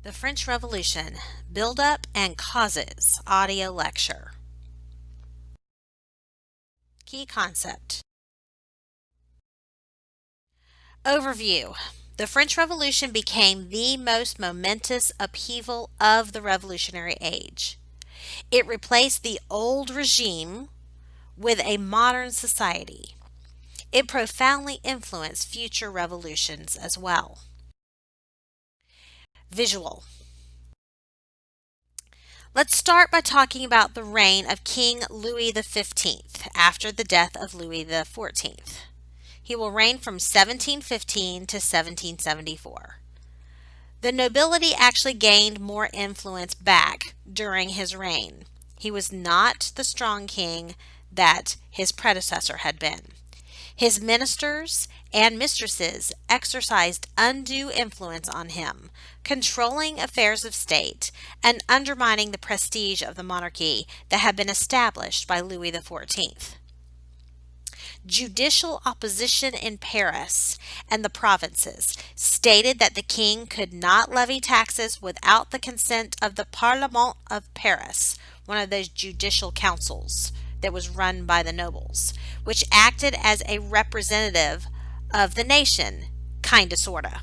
The French Revolution, Build-Up and Causes, audio lecture. Key concept. Overview. The French Revolution became the most momentous upheaval of the Revolutionary Age. It replaced the old regime with a modern society. It profoundly influenced future revolutions as well. Visual. Let's start by talking about the reign of King Louis XV after the death of Louis XIV. He will reign from 1715 to 1774. The nobility actually gained more influence back during his reign. He was not the strong king that his predecessor had been. His ministers and mistresses exercised undue influence on him, controlling affairs of state and undermining the prestige of the monarchy that had been established by Louis XIV. Judicial opposition in Paris and the provinces stated that the king could not levy taxes without the consent of the Parlement of Paris, one of those judicial councils that was run by the nobles, which acted as a representative of the nation, kinda sorta.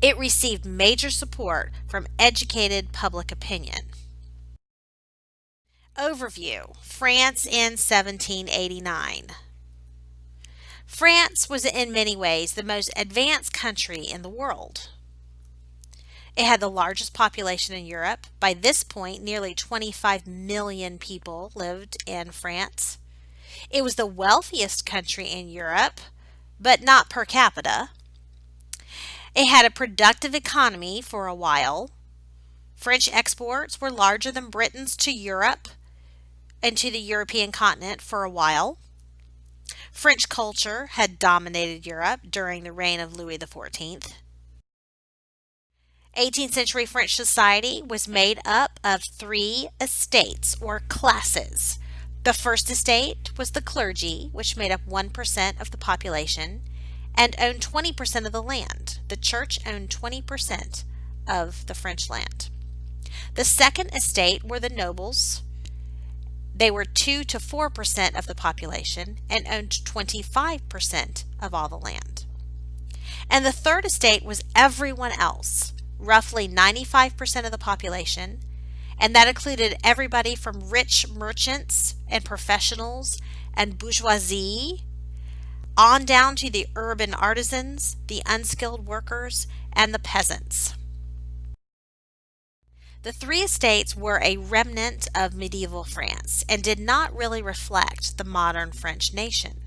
It received major support from educated public opinion. Overview. France in 1789. France was in many ways the most advanced country in the world. It had the largest population in Europe. By this point, nearly 25 million people lived in France. It was the wealthiest country in Europe, but not per capita. It had a productive economy for a while. French exports were larger than Britain's to Europe and to the European continent for a while. French culture had dominated Europe during the reign of Louis XIV. 18th century French society was made up of three estates or classes. The first estate was the clergy, which made up 1% of the population and owned 20% of the land. The church owned 20% of the French land. The second estate were the nobles. They were 2 to 4% of the population and owned 25% of all the land. And the third estate was everyone else, roughly 95% of the population, and that included everybody from rich merchants and professionals and bourgeoisie on down to the urban artisans, the unskilled workers, and the peasants. The three estates were a remnant of medieval France and did not really reflect the modern French nation.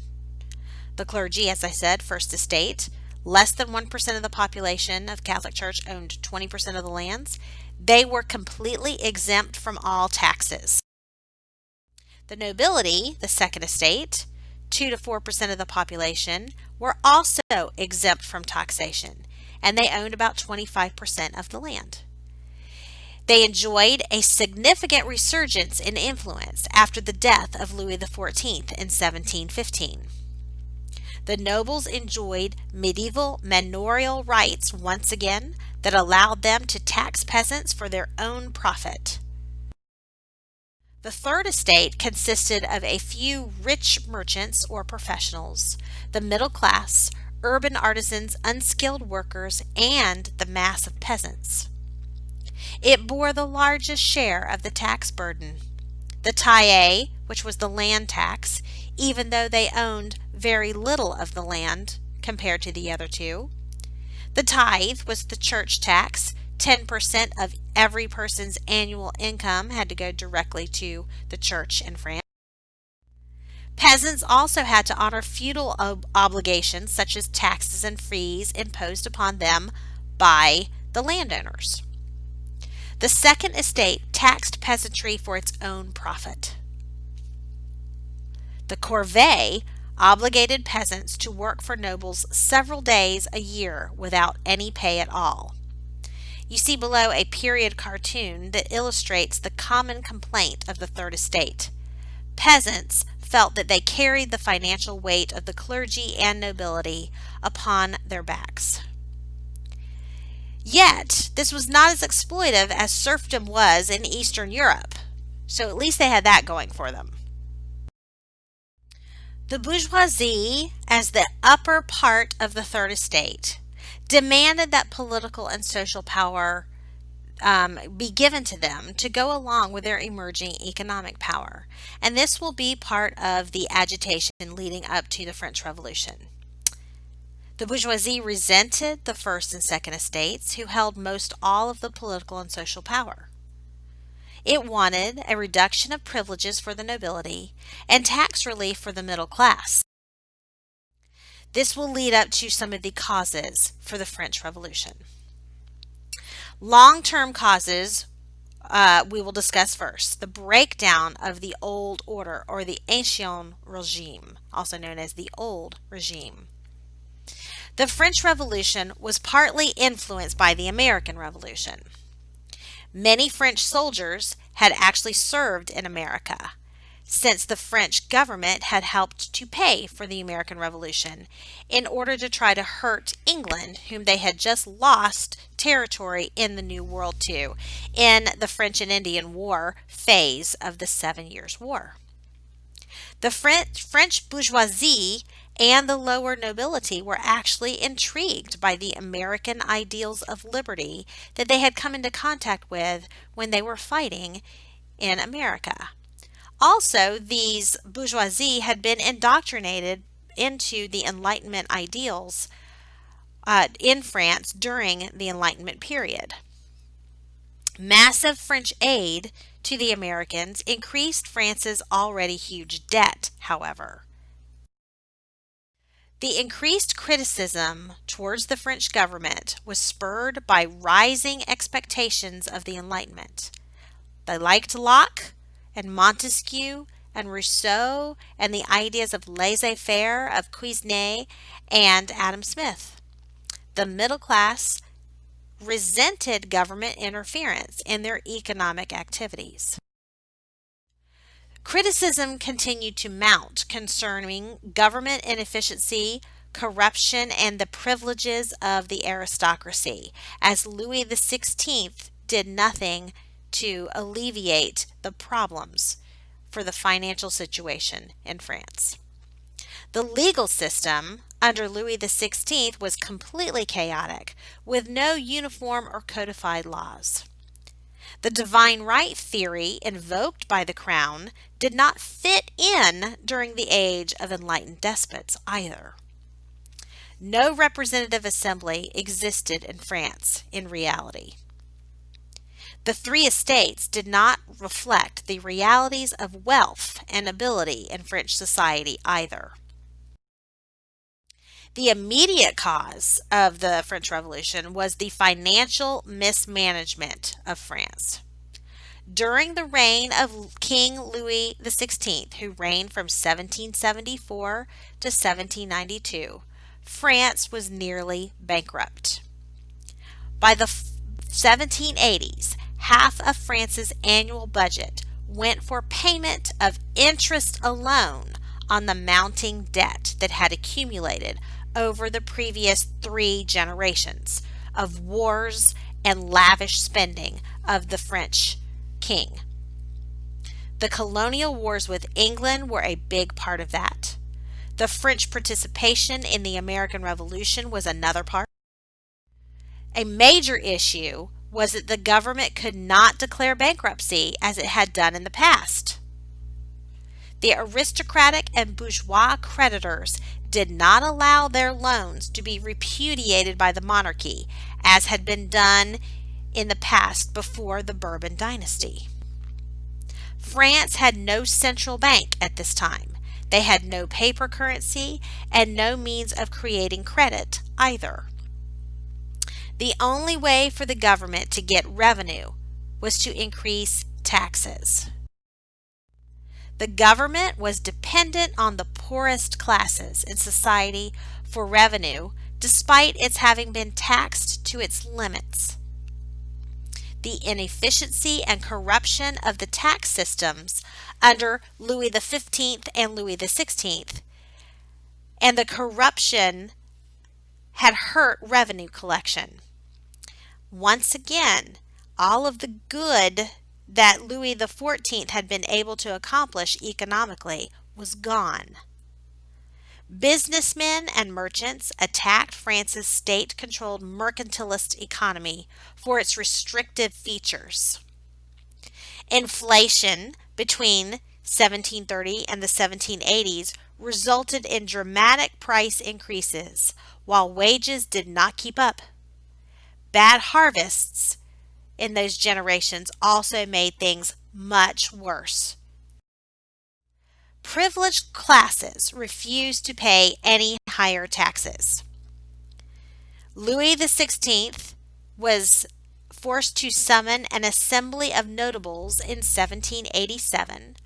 The clergy, as I said, first estate, less than 1% of the population of Catholic Church owned 20% of the lands. They were completely exempt from all taxes. The nobility, the second estate, 2 to 4% of the population, were also exempt from taxation, and they owned about 25% of the land. They enjoyed a significant resurgence in influence after the death of Louis XIV in 1715. The nobles enjoyed medieval manorial rights once again that allowed them to tax peasants for their own profit. The third estate consisted of a few rich merchants or professionals, the middle class, urban artisans, unskilled workers, and the mass of peasants. It bore the largest share of the tax burden. The taille, which was the land tax, even though they owned very little of the land compared to the other two. The tithe was the church tax. 10% of every person's annual income had to go directly to the church in France. Peasants also had to honor feudal obligations such as taxes and fees imposed upon them by the landowners. The second estate taxed peasantry for its own profit. The corvée obligated peasants to work for nobles several days a year without any pay at all. You see below a period cartoon that illustrates the common complaint of the third estate. Peasants felt that they carried the financial weight of the clergy and nobility upon their backs. Yet, this was not as exploitive as serfdom was in Eastern Europe. So at least they had that going for them. The bourgeoisie, as the upper part of the third estate, demanded that political and social power be given to them to go along with their emerging economic power. And this will be part of the agitation leading up to the French Revolution. The bourgeoisie resented the first and second estates, who held most all of the political and social power. It wanted a reduction of privileges for the nobility and tax relief for the middle class. This will lead up to some of the causes for the French Revolution. Long-term causes we will discuss first. The breakdown of the old order, or the Ancien Regime, also known as the Old Regime. The French Revolution was partly influenced by the American Revolution. Many French soldiers had actually served in America, since the French government had helped to pay for the American Revolution in order to try to hurt England, whom they had just lost territory in the New World to, in the French and Indian War phase of the 7 Years' War. The French bourgeoisie and the lower nobility were actually intrigued by the American ideals of liberty that they had come into contact with when they were fighting in America. Also, these bourgeoisie had been indoctrinated into the Enlightenment ideals in France during the Enlightenment period. Massive French aid to the Americans increased France's already huge debt, however. The increased criticism towards the French government was spurred by rising expectations of the Enlightenment. They liked Locke and Montesquieu and Rousseau and the ideas of laissez-faire of Quesnay and Adam Smith. The middle class resented government interference in their economic activities. Criticism continued to mount concerning government inefficiency, corruption, and the privileges of the aristocracy, as Louis XVI did nothing to alleviate the problems for the financial situation in France. The legal system under Louis XVI was completely chaotic, with no uniform or codified laws. The divine right theory invoked by the crown did not fit in during the age of enlightened despots either. No representative assembly existed in France in reality. The three estates did not reflect the realities of wealth and ability in French society either. The immediate cause of the French Revolution was the financial mismanagement of France. During the reign of King Louis XVI, who reigned from 1774 to 1792, France was nearly bankrupt. By the 1780s, half of France's annual budget went for payment of interest alone on the mounting debt that had accumulated over the previous 3 generations of wars and lavish spending of the French king. The colonial wars with England were a big part of that. The French participation in the American Revolution was another part. A major issue was that the government could not declare bankruptcy as it had done in the past. The aristocratic and bourgeois creditors did not allow their loans to be repudiated by the monarchy, as had been done in the past before the Bourbon dynasty. France had no central bank at this time. They had no paper currency and no means of creating credit either. The only way for the government to get revenue was to increase taxes. The government was dependent on the poorest classes in society for revenue, despite its having been taxed to its limits. The inefficiency and corruption of the tax systems under Louis XV and Louis XVI, and the corruption had hurt revenue collection. once again, all of the good that Louis XIV had been able to accomplish economically was gone. Businessmen and merchants attacked France's state-controlled mercantilist economy for its restrictive features. Inflation between 1730 and the 1780s resulted in dramatic price increases, while wages did not keep up. Bad harvests in those generations also made things much worse. Privileged classes refused to pay any higher taxes. Louis XVI was forced to summon an assembly of notables in 1787,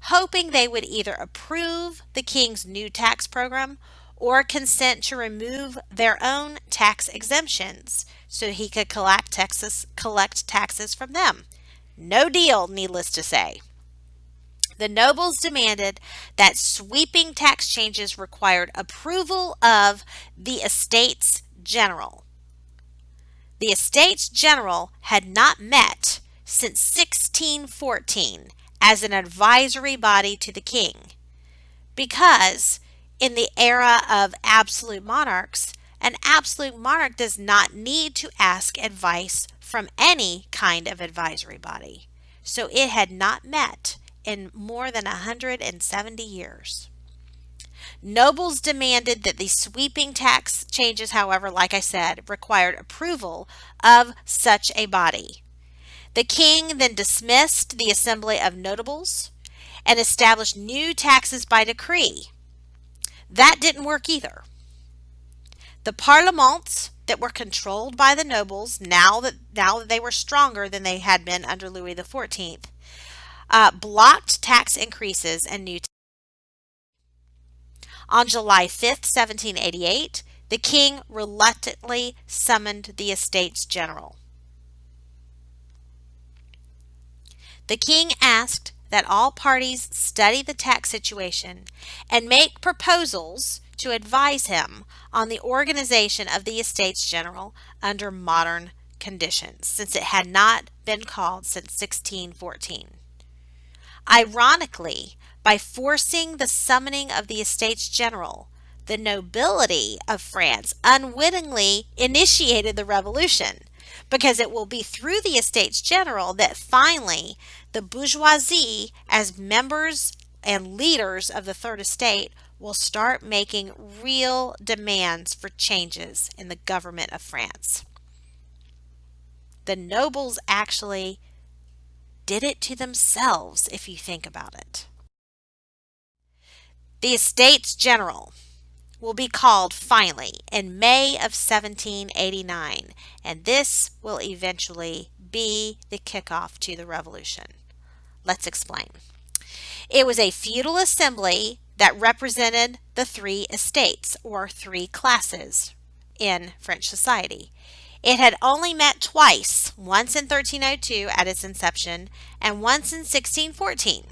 hoping they would either approve the king's new tax program or consent to remove their own tax exemptions so he could collect taxes from them. No deal, needless to say. The nobles demanded that sweeping tax changes required approval of the Estates General. The Estates General had not met since 1614 as an advisory body to the king, because in the era of absolute monarchs, an absolute monarch does not need to ask advice from any kind of advisory body. So it had not met in more than 170 years. Nobles demanded that the sweeping tax changes, however, like I said, required approval of such a body. The king then dismissed the assembly of notables and established new taxes by decree. That didn't work either. The parlements that were controlled by the nobles, now that they were stronger than they had been under Louis XIV, blocked tax increases and new taxes. On July 5th, 1788, the king reluctantly summoned the Estates General. The king asked that all parties study the tax situation and make proposals to advise him on the organization of the Estates General under modern conditions, since it had not been called since 1614. Ironically, by forcing the summoning of the Estates General, the nobility of France unwittingly initiated the revolution, because it will be through the Estates General that finally the bourgeoisie, as members and leaders of the Third Estate, will start making real demands for changes in the government of France. The nobles actually did it to themselves, if you think about it. The Estates General will be called finally in May of 1789, and this will eventually be the kickoff to the revolution. Let's explain. It was a feudal assembly that represented the three estates, or three classes, in French society. It had only met twice, once in 1302 at its inception, and once in 1614.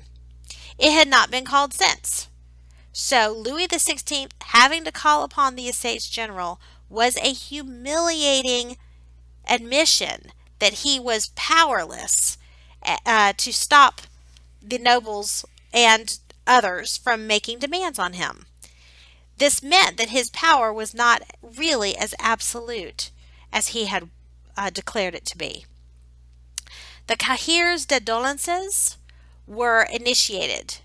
It had not been called since. So Louis XVI having to call upon the Estates General was a humiliating admission that he was powerless to stop the nobles and others from making demands on him. This meant that his power was not really as absolute as he had declared it to be. The cahiers de doléances were initiated.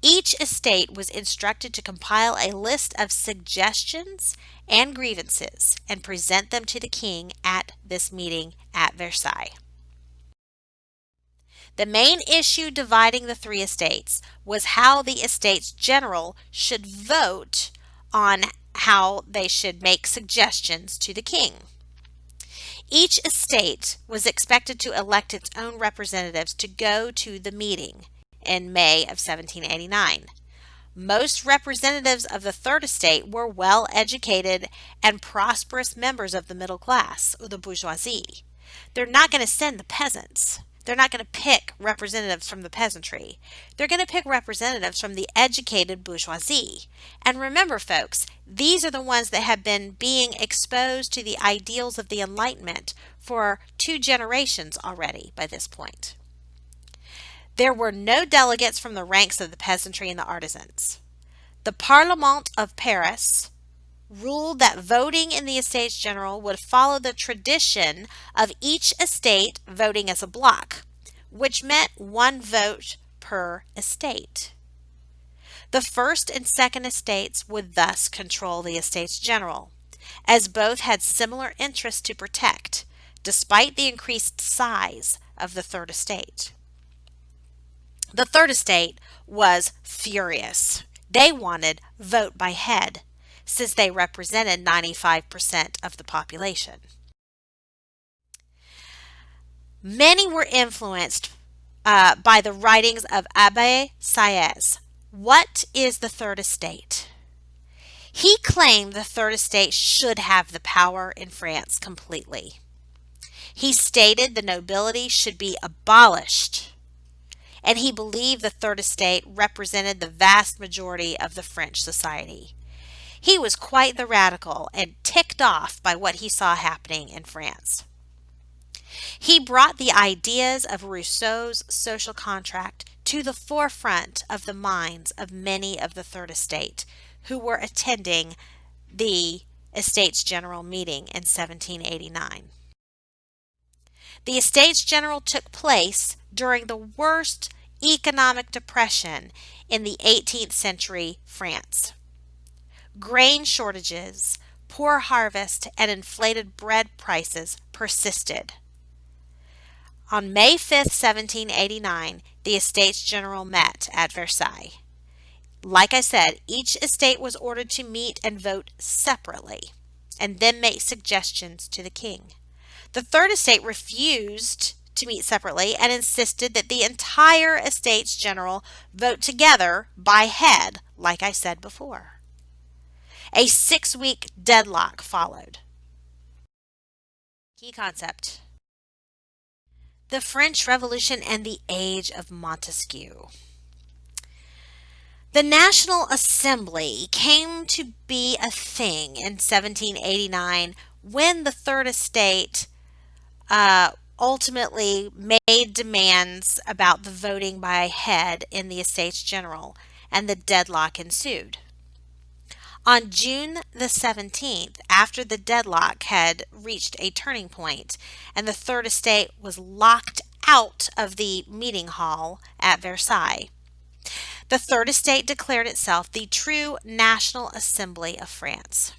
Each estate was instructed to compile a list of suggestions and grievances and present them to the king at this meeting at Versailles. The main issue dividing the three estates was how the Estates General should vote on how they should make suggestions to the king. Each estate was expected to elect its own representatives to go to the meeting in May of 1789. Most representatives of the Third Estate were well-educated and prosperous members of the middle class, or the bourgeoisie. They're not going to send the peasants. They're not going to pick representatives from the peasantry. They're going to pick representatives from the educated bourgeoisie. And remember, folks, these are the ones that have been being exposed to the ideals of the Enlightenment for 2 generations already by this point. There were no delegates from the ranks of the peasantry and the artisans. The Parlement of Paris ruled that voting in the Estates General would follow the tradition of each estate voting as a block, which meant 1 vote per estate. The first and second estates would thus control the Estates General, as both had similar interests to protect, despite the increased size of the third estate. The third estate was furious. They wanted vote by head, since they represented 95% of the population. Many were influenced by the writings of Abbé Sieyès. What is the third estate? He claimed the third estate should have the power in France completely. He stated the nobility should be abolished, and he believed the third estate represented the vast majority of the French society. He was quite the radical and ticked off by what he saw happening in France. He brought the ideas of Rousseau's social contract to the forefront of the minds of many of the Third Estate who were attending the Estates General meeting in 1789. The Estates General took place during the worst economic depression in the 18th century France. Grain shortages, poor harvest, and inflated bread prices persisted. On May 5, 1789, the Estates General met at Versailles. Like I said, each estate was ordered to meet and vote separately, and then make suggestions to the king. The third estate refused to meet separately and insisted that the entire Estates General vote together by head, like I said before. A 6-week deadlock followed. Key concept: the French Revolution and the Age of Montesquieu. The National Assembly came to be a thing in 1789 when the Third Estate ultimately made demands about the voting by head in the Estates General, and the deadlock ensued. On June the 17th, after the deadlock had reached a turning point and the Third Estate was locked out of the meeting hall at Versailles, the Third Estate declared itself the true National Assembly of France.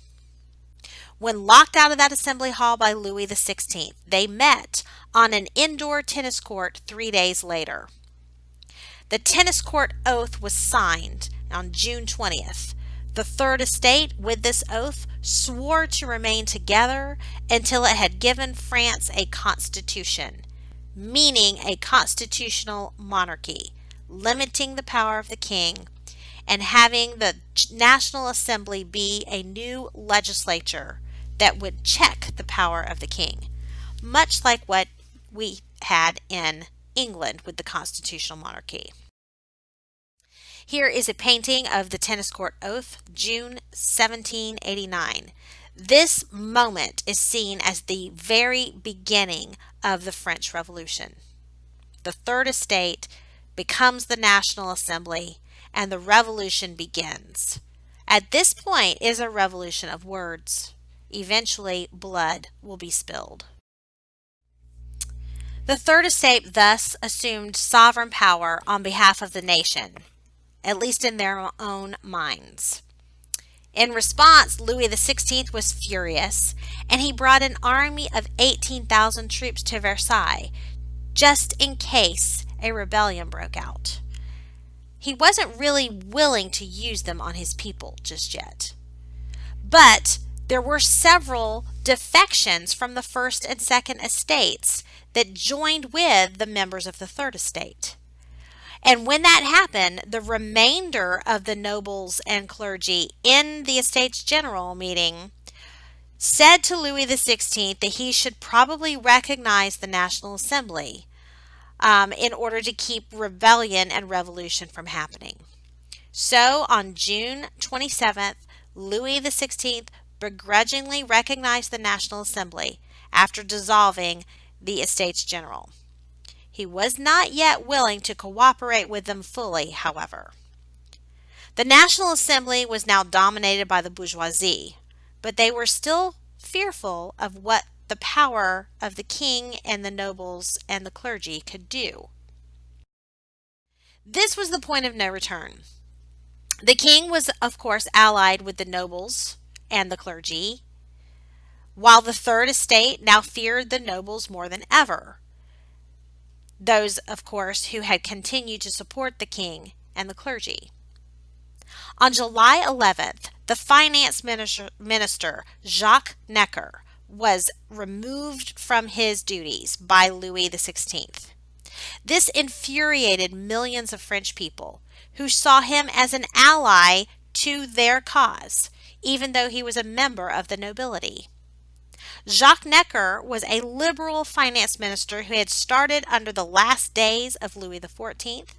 When locked out of that assembly hall by Louis XVI, they met on an indoor tennis court 3 days later. The tennis court oath was signed on June 20th. The Third Estate, with this oath, swore to remain together until it had given France a constitution, meaning a constitutional monarchy, limiting the power of the king, and having the National Assembly be a new legislature that would check the power of the king, much like what we had in England with the constitutional monarchy. Here is a painting of the tennis court oath, June 1789. This moment is seen as the very beginning of the French Revolution. The Third Estate becomes the National Assembly, and the revolution begins. At this point is a revolution of words. Eventually, blood will be spilled. The Third Estate thus assumed sovereign power on behalf of the nation, at least in their own minds. In response, Louis XVI was furious, and he brought an army of 18,000 troops to Versailles, just in case a rebellion broke out. He wasn't really willing to use them on his people just yet. But there were several defections from the First and Second Estates that joined with the members of the Third Estate. And when that happened, the remainder of the nobles and clergy in the Estates General meeting said to Louis XVI that he should probably recognize the National Assembly, in order to keep rebellion and revolution from happening. So on June 27th, Louis XVI begrudgingly recognized the National Assembly after dissolving the Estates General. He was not yet willing to cooperate with them fully, however. The National Assembly was now dominated by the bourgeoisie, but they were still fearful of what the power of the king and the nobles and the clergy could do. This was the point of no return. The king was, of course, allied with the nobles and the clergy, while the Third Estate now feared the nobles more than ever. Those, of course, who had continued to support the king and the clergy. On July 11th, the finance minister Jacques Necker was removed from his duties by Louis XVI. This infuriated millions of French people who saw him as an ally to their cause, even though he was a member of the nobility. Jacques Necker was a liberal finance minister who had started under the last days of Louis XIV.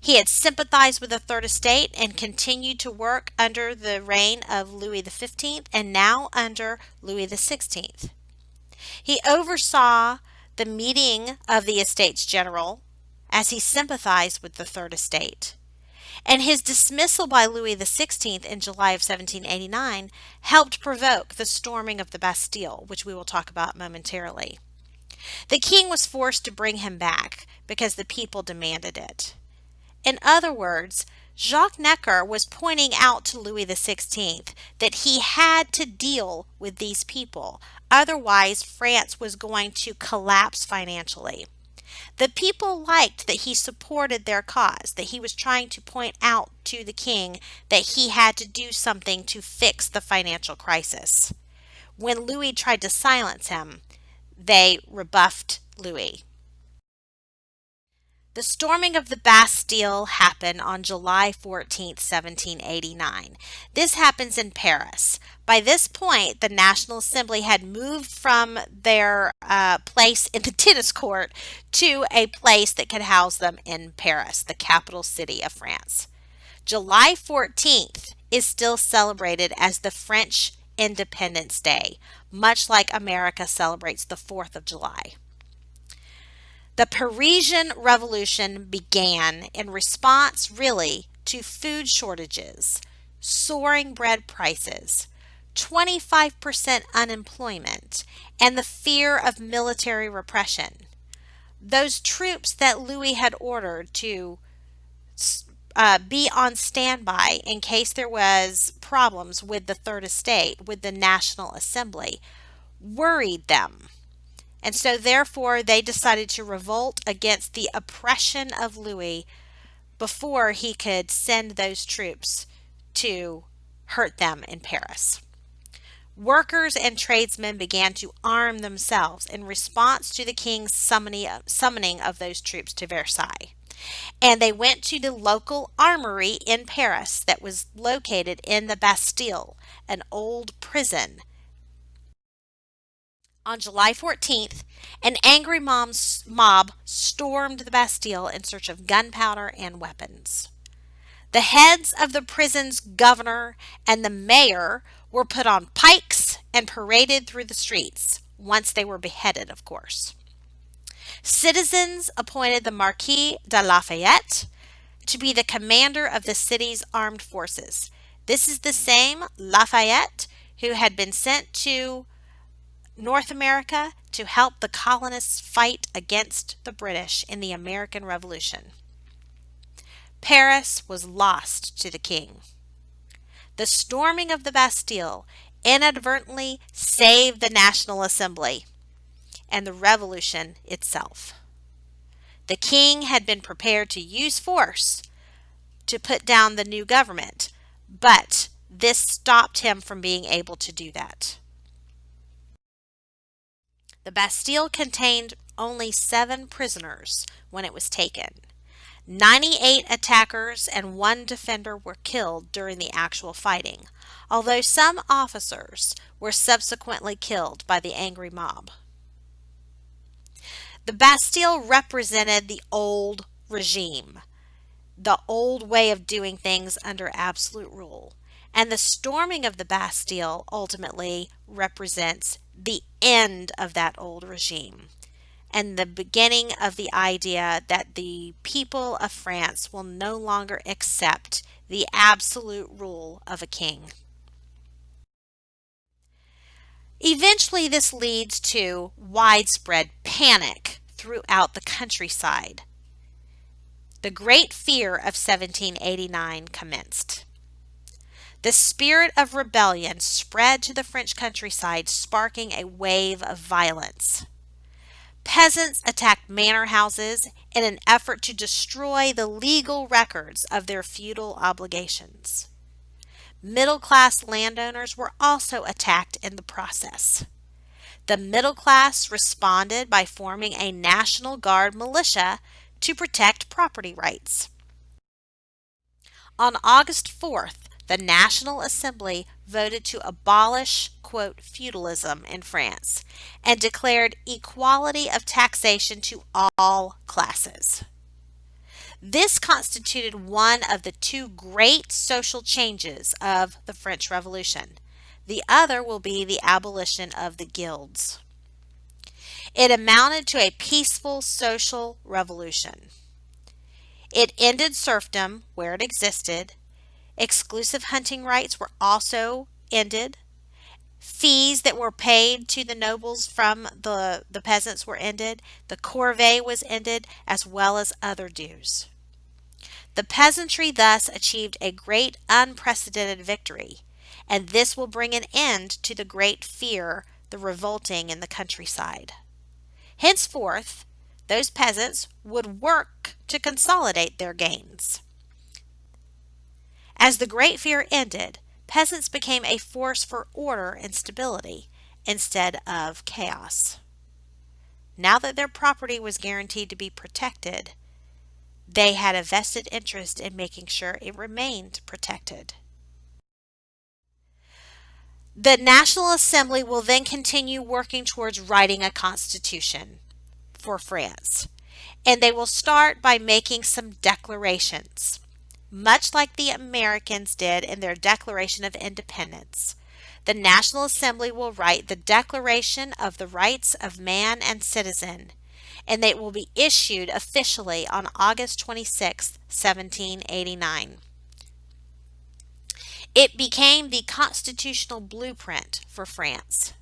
He had sympathized with the Third Estate and continued to work under the reign of Louis XV and now under Louis XVI. He oversaw the meeting of the Estates General as he sympathized with the Third Estate. And his dismissal by Louis XVI in July of 1789 helped provoke the storming of the Bastille, which we will talk about momentarily. The king was forced to bring him back because the people demanded it. In other words, Jacques Necker was pointing out to Louis XVI that he had to deal with these people. Otherwise, France was going to collapse financially. The people liked that he supported their cause, that he was trying to point out to the king that he had to do something to fix the financial crisis. When Louis tried to silence him, they rebuffed Louis. The storming of the Bastille happened on July 14, 1789. This happens in Paris. By this point, the National Assembly had moved from their place in the tennis court to a place that could house them in Paris, the capital city of France. July 14th is still celebrated as the French Independence Day, much like America celebrates the 4th of July. The Parisian Revolution began in response, really, to food shortages, soaring bread prices, 25% unemployment, and the fear of military repression. Those troops that Louis had ordered to be on standby in case there was problems with the Third Estate, with the National Assembly, worried them. And so therefore they decided to revolt against the oppression of Louis before he could send those troops to hurt them in Paris. Workers and tradesmen began to arm themselves in response to the king's summoning of those troops to Versailles. And they went to the local armory in Paris that was located in the Bastille, an old prison. On July 14th, an angry mob stormed the Bastille in search of gunpowder and weapons. The heads of the prison's governor and the mayor were put on pikes and paraded through the streets, once they were beheaded, of course. Citizens appointed the Marquis de Lafayette to be the commander of the city's armed forces. This is the same Lafayette who had been sent to North America to help the colonists fight against the British in the American Revolution. Paris was lost to the king. The storming of the Bastille inadvertently saved the National Assembly and the revolution itself. The king had been prepared to use force to put down the new government, but this stopped him from being able to do that. The Bastille contained only 7 prisoners when it was taken. 98 attackers and 1 defender were killed during the actual fighting, although some officers were subsequently killed by the angry mob. The Bastille represented the old regime, the old way of doing things under absolute rule. And the storming of the Bastille ultimately represents the end of that old regime and the beginning of the idea that the people of France will no longer accept the absolute rule of a king. Eventually, this leads to widespread panic throughout the countryside. The Great Fear of 1789 commenced. The spirit of rebellion spread to the French countryside, sparking a wave of violence. Peasants attacked manor houses in an effort to destroy the legal records of their feudal obligations. Middle-class landowners were also attacked in the process. The middle class responded by forming a National Guard militia to protect property rights. On August 4th, the National Assembly voted to abolish, quote, feudalism in France and declared equality of taxation to all classes. This constituted one of the two great social changes of the French Revolution. The other will be the abolition of the guilds. It amounted to a peaceful social revolution. It ended serfdom where it existed. Exclusive hunting rights were also ended. Fees that were paid to the nobles from the peasants were ended. The corvée was ended, as well as other dues. The peasantry thus achieved a great unprecedented victory, and this will bring an end to the great fear, the revolting in the countryside. Henceforth, those peasants would work to consolidate their gains. As the Great Fear ended, peasants became a force for order and stability instead of chaos. Now that their property was guaranteed to be protected, they had a vested interest in making sure it remained protected. The National Assembly will then continue working towards writing a constitution for France, and they will start by making some declarations. Much like the Americans did in their Declaration of Independence, the National Assembly will write the Declaration of the Rights of Man and Citizen, and it will be issued officially on August 26, 1789. It became the constitutional blueprint for France.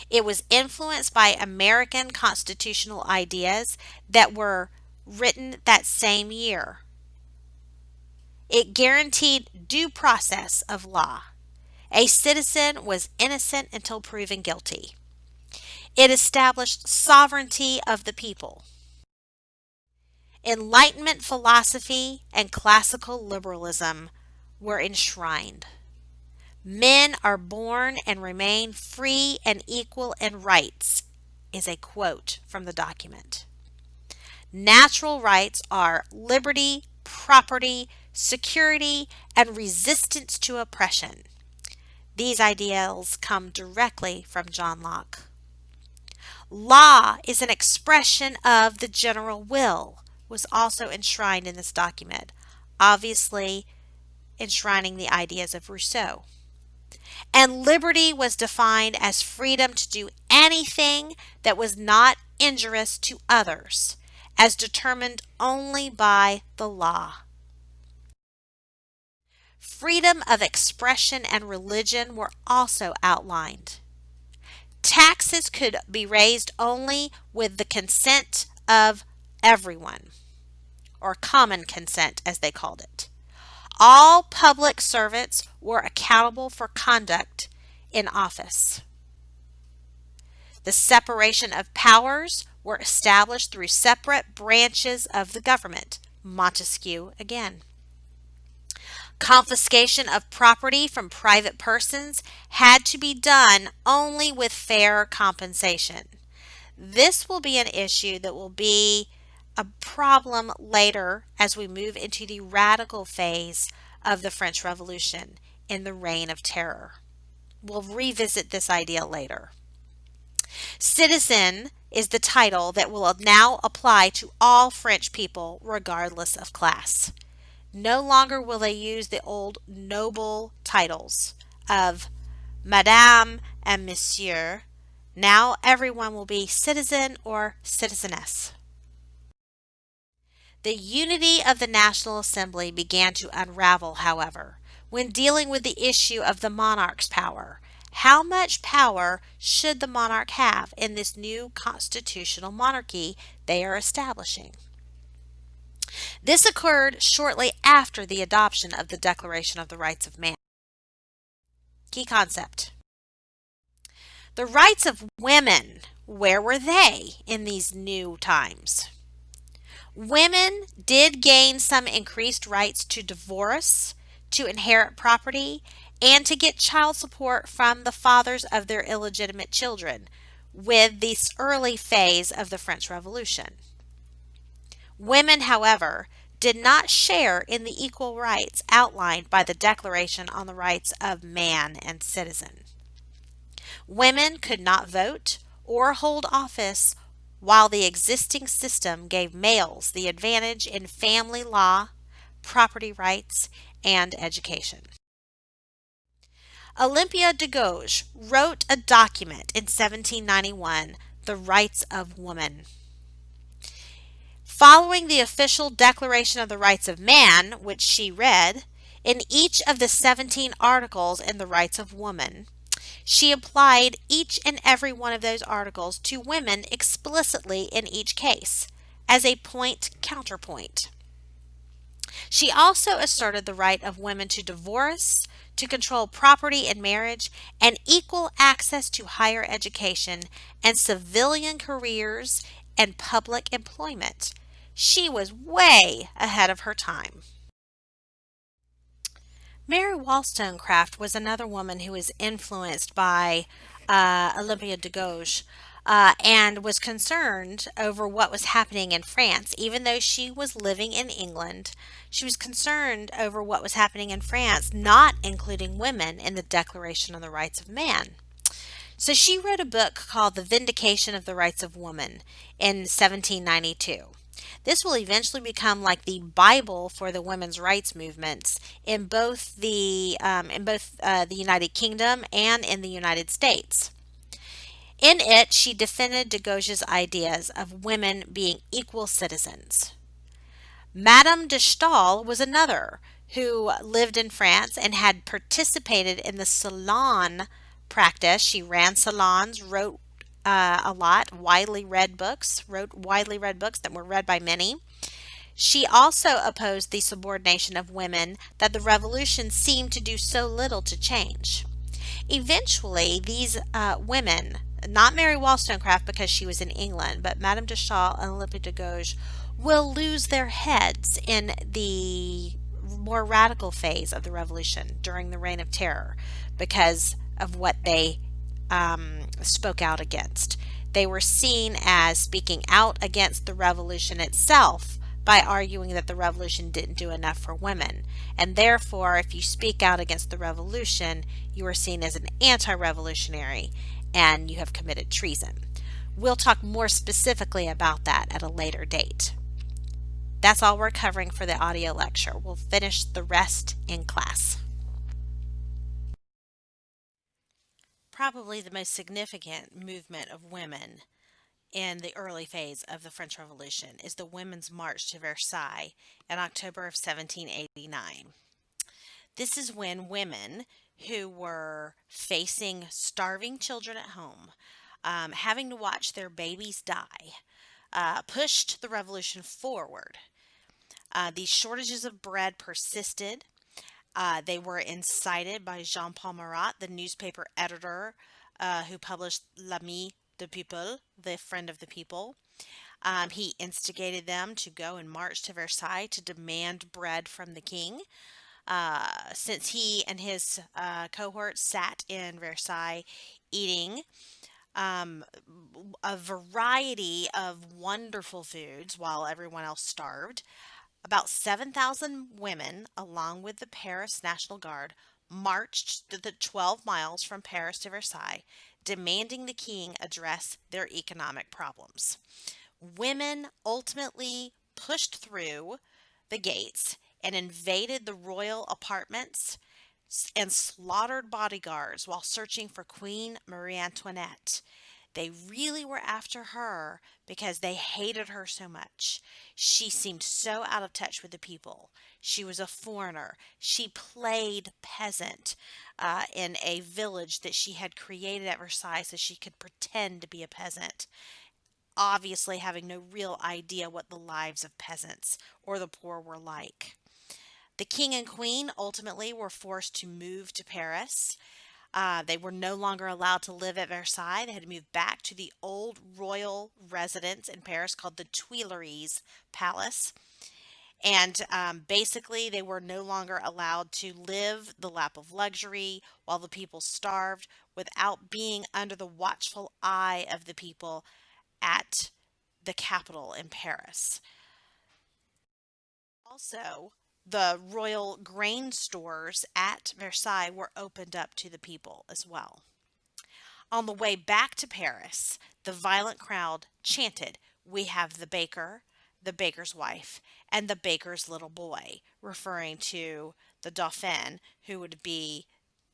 It was influenced by American constitutional ideas that were written that same year. It guaranteed due process of law. A citizen was innocent until proven guilty. It established sovereignty of the people. Enlightenment philosophy and classical liberalism were enshrined. Men are born and remain free and equal in rights, is a quote from the document. Natural rights are liberty, property, security, and resistance to oppression. These ideals come directly from John Locke. Law is an expression of the general will, was also enshrined in this document, obviously enshrining the ideas of Rousseau. And liberty was defined as freedom to do anything that was not injurious to others, as determined only by the law. Freedom of expression and religion were also outlined. Taxes could be raised only with the consent of everyone, or common consent as they called it. All public servants were accountable for conduct in office. The separation of powers were established through separate branches of the government. Montesquieu again. Confiscation of property from private persons had to be done only with fair compensation. This will be an issue that will be a problem later as we move into the radical phase of the French Revolution in the Reign of Terror. We'll revisit this idea later. Citizen is the title that will now apply to all French people, regardless of class. No longer will they use the old noble titles of Madame and Monsieur. Now everyone will be citizen or citizeness. The unity of the National Assembly began to unravel, however, when dealing with the issue of the monarch's power. How much power should the monarch have in this new constitutional monarchy they are establishing? This occurred shortly after the adoption of the Declaration of the Rights of Man. Key concept. The rights of women, where were they in these new times? Women did gain some increased rights to divorce, to inherit property, and to get child support from the fathers of their illegitimate children with this early phase of the French Revolution. Women, however, did not share in the equal rights outlined by the Declaration on the Rights of Man and Citizen. Women could not vote or hold office, while the existing system gave males the advantage in family law, property rights, and education. Olympia de Gouges wrote a document in 1791, The Rights of Woman. Following the official Declaration of the Rights of Man, which she read, in each of the 17 articles in the Rights of Woman, she applied each and every one of those articles to women explicitly in each case, as a point counterpoint. She also asserted the right of women to divorce, to control property in marriage, and equal access to higher education and civilian careers and public employment. She was way ahead of her time. Mary Wollstonecraft was another woman who was influenced by Olympia de Gouges and was concerned over what was happening in France. Even though she was living in England, she was concerned over what was happening in France, not including women in the Declaration on the Rights of Man. So she wrote a book called The Vindication of the Rights of Woman in 1792. This will eventually become like the Bible for the women's rights movements in both the United Kingdom and in the United States. In it, she defended de Gauche's ideas of women being equal citizens. Madame de Stael was another who lived in France and had participated in the salon practice. She ran salons, wrote a lot, wrote widely read books that were read by many. She also opposed the subordination of women that the revolution seemed to do so little to change. Eventually, these women, not Mary Wollstonecraft because she was in England, but Madame de Stael and Olympia de Gouges, will lose their heads in the more radical phase of the revolution during the Reign of Terror because of what they spoke out against. They were seen as speaking out against the revolution itself by arguing that the revolution didn't do enough for women. And therefore, if you speak out against the revolution, you are seen as an anti-revolutionary and you have committed treason. We'll talk more specifically about that at a later date. That's all we're covering for the audio lecture. We'll finish the rest in class. Probably the most significant movement of women in the early phase of the French Revolution is the Women's March to Versailles in October of 1789. This is when women who were facing starving children at home, having to watch their babies die, pushed the revolution forward. These shortages of bread persisted. They were incited by Jean-Paul Marat, the newspaper editor who published L'Ami du Peuple, the friend of the people. He instigated them to go and march to Versailles to demand bread from the king. Since he and his cohorts sat in Versailles eating a variety of wonderful foods while everyone else starved, about 7,000 women, along with the Paris National Guard, marched the 12 miles from Paris to Versailles, demanding the king address their economic problems. Women ultimately pushed through the gates and invaded the royal apartments and slaughtered bodyguards while searching for Queen Marie Antoinette. They really were after her because they hated her so much. She seemed so out of touch with the people. She was a foreigner. She played peasant in a village that she had created at Versailles so she could pretend to be a peasant, obviously having no real idea what the lives of peasants or the poor were like. The king and queen ultimately were forced to move to Paris. They were no longer allowed to live at Versailles. They had to move back to the old royal residence in Paris called the Tuileries Palace. And basically, they were no longer allowed to live the lap of luxury while the people starved without being under the watchful eye of the people at the capital in Paris. Also, the royal grain stores at Versailles were opened up to the people as well. On the way back to Paris, the violent crowd chanted, "We have the baker's wife, and the baker's little boy," referring to the Dauphin, who would be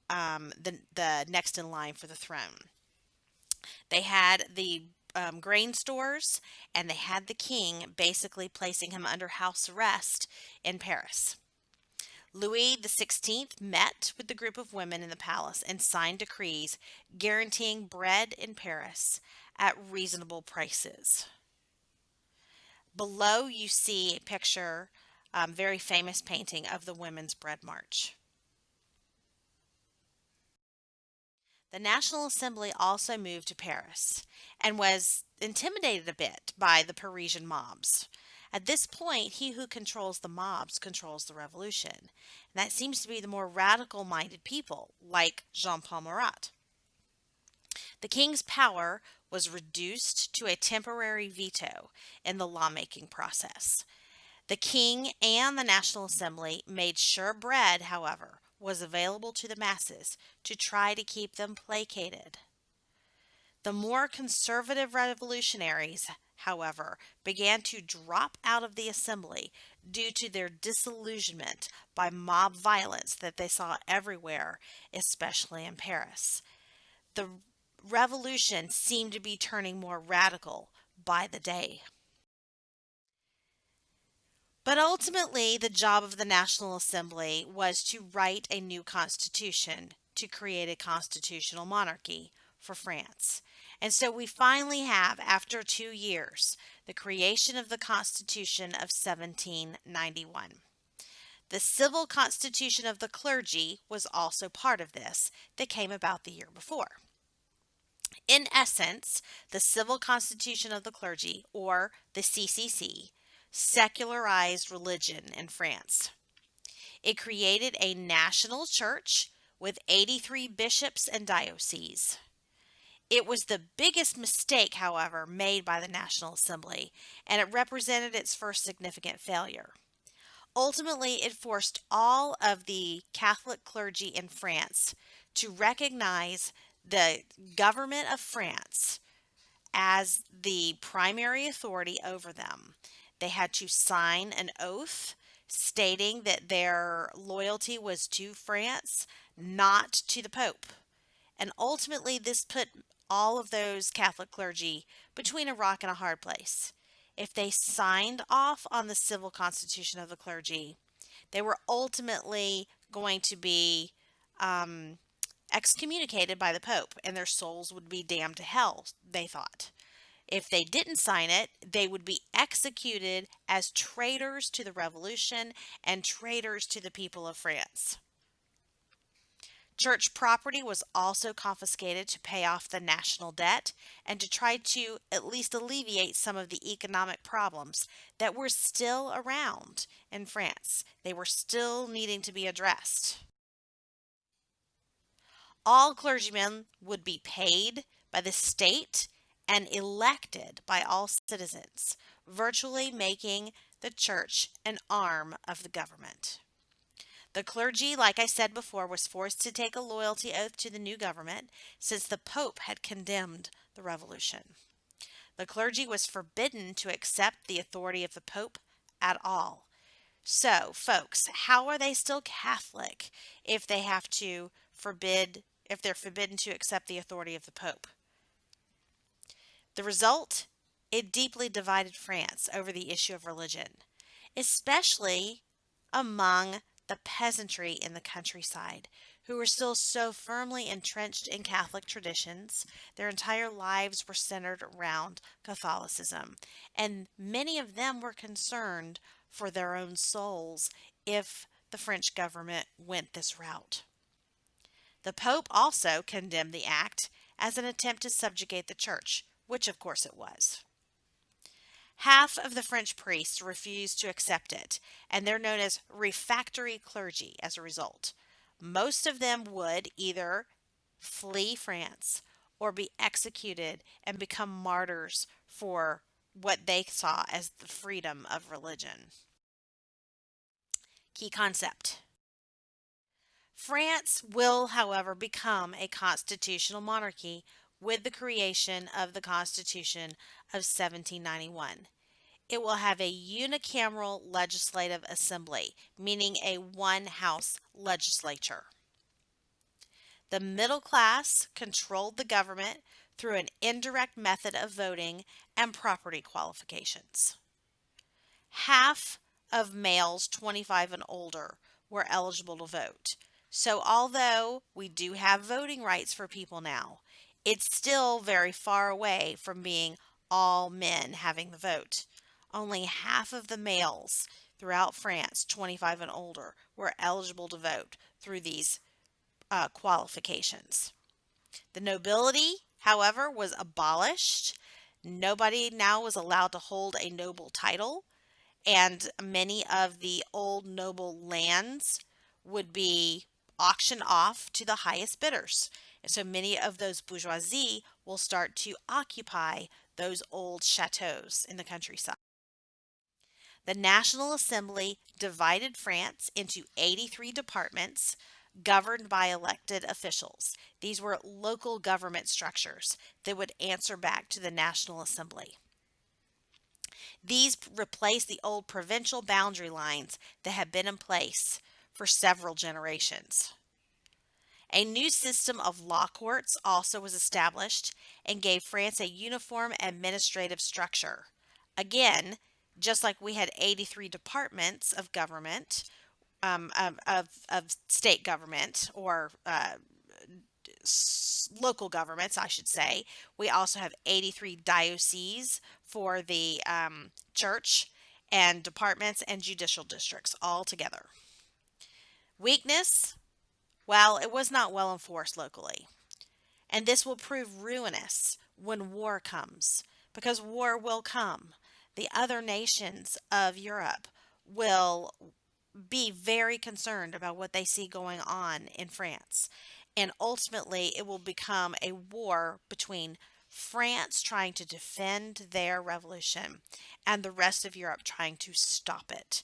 the next in line for the throne. They had the grain stores, and they had the king basically placing him under house arrest in Paris. Louis XVI met with the group of women in the palace and signed decrees guaranteeing bread in Paris at reasonable prices. Below, you see a picture, very famous painting of the Women's Bread March. The National Assembly also moved to Paris and was intimidated a bit by the Parisian mobs. At this point, he who controls the mobs controls the revolution. And that seems to be the more radical minded people, like Jean Paul Marat. The king's power was reduced to a temporary veto in the lawmaking process. The king and the National Assembly made sure bread, however, was available to the masses to try to keep them placated. The more conservative revolutionaries, however, began to drop out of the assembly due to their disillusionment by mob violence that they saw everywhere, especially in Paris. The revolution seemed to be turning more radical by the day. But ultimately, the job of the National Assembly was to write a new constitution to create a constitutional monarchy for France. And so we finally have, after 2 years, the creation of the Constitution of 1791. The civil constitution of the clergy was also part of this, that came about the year before. In essence, the civil constitution of the clergy, or the CCC, secularized religion in France. It created a national church with 83 bishops and dioceses. It was the biggest mistake, however, made by the National Assembly, and it represented its first significant failure. Ultimately, it forced all of the Catholic clergy in France to recognize the government of France as the primary authority over them. They had to sign an oath stating that their loyalty was to France, not to the Pope. And ultimately, this put all of those Catholic clergy between a rock and a hard place. If they signed off on the civil constitution of the clergy, they were ultimately going to be excommunicated by the Pope, and their souls would be damned to hell, they thought. If they didn't sign it, they would be executed as traitors to the revolution and traitors to the people of France. Church property was also confiscated to pay off the national debt and to try to at least alleviate some of the economic problems that were still around in France. They were still needing to be addressed. All clergymen would be paid by the state and elected by all citizens, virtually making the church an arm of the government. The clergy, like I said before, was forced to take a loyalty oath to the new government since the Pope had condemned the revolution. The clergy was forbidden to accept the authority of the Pope at all. So, folks, how are they still Catholic if they have to if they're forbidden to accept the authority of the Pope? The result? It deeply divided France over the issue of religion, especially among the peasantry in the countryside, who were still so firmly entrenched in Catholic traditions. Their entire lives were centered around Catholicism, and many of them were concerned for their own souls if the French government went this route. The Pope also condemned the act as an attempt to subjugate the church, which of course it was. Half of the French priests refused to accept it, and they're known as refractory clergy as a result. Most of them would either flee France or be executed and become martyrs for what they saw as the freedom of religion. Key concept. France will, however, become a constitutional monarchy with the creation of the Constitution of 1791. It will have a unicameral legislative assembly, meaning a one-house legislature. The middle class controlled the government through an indirect method of voting and property qualifications. Half of males 25 and older were eligible to vote. So although we do have voting rights for people now, it's still very far away from being all men having the vote. Only half of the males throughout France, 25 and older, were eligible to vote through these qualifications. The nobility, however, was abolished. Nobody now was allowed to hold a noble title, and many of the old noble lands would be auctioned off to the highest bidders. And so many of those bourgeoisie will start to occupy those old chateaus in the countryside. The National Assembly divided France into 83 departments governed by elected officials. These were local government structures that would answer back to the National Assembly. These replaced the old provincial boundary lines that had been in place for several generations. A new system of law courts also was established and gave France a uniform administrative structure. Again, just like we had 83 departments of government, of state government, or local governments, I should say, we also have 83 dioceses for the church, and departments and judicial districts all together. Weakness? Well, it was not well enforced locally. And this will prove ruinous when war comes, because war will come. The other nations of Europe will be very concerned about what they see going on in France. And ultimately, it will become a war between France trying to defend their revolution and the rest of Europe trying to stop it.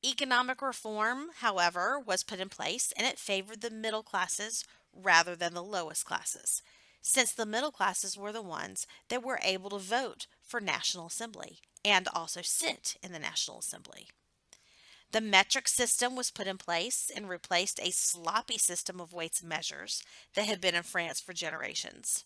Economic reform, however, was put in place, and it favored the middle classes rather than the lowest classes, since the middle classes were the ones that were able to vote for National Assembly and also sit in the National Assembly. The metric system was put in place and replaced a sloppy system of weights and measures that had been in France for generations.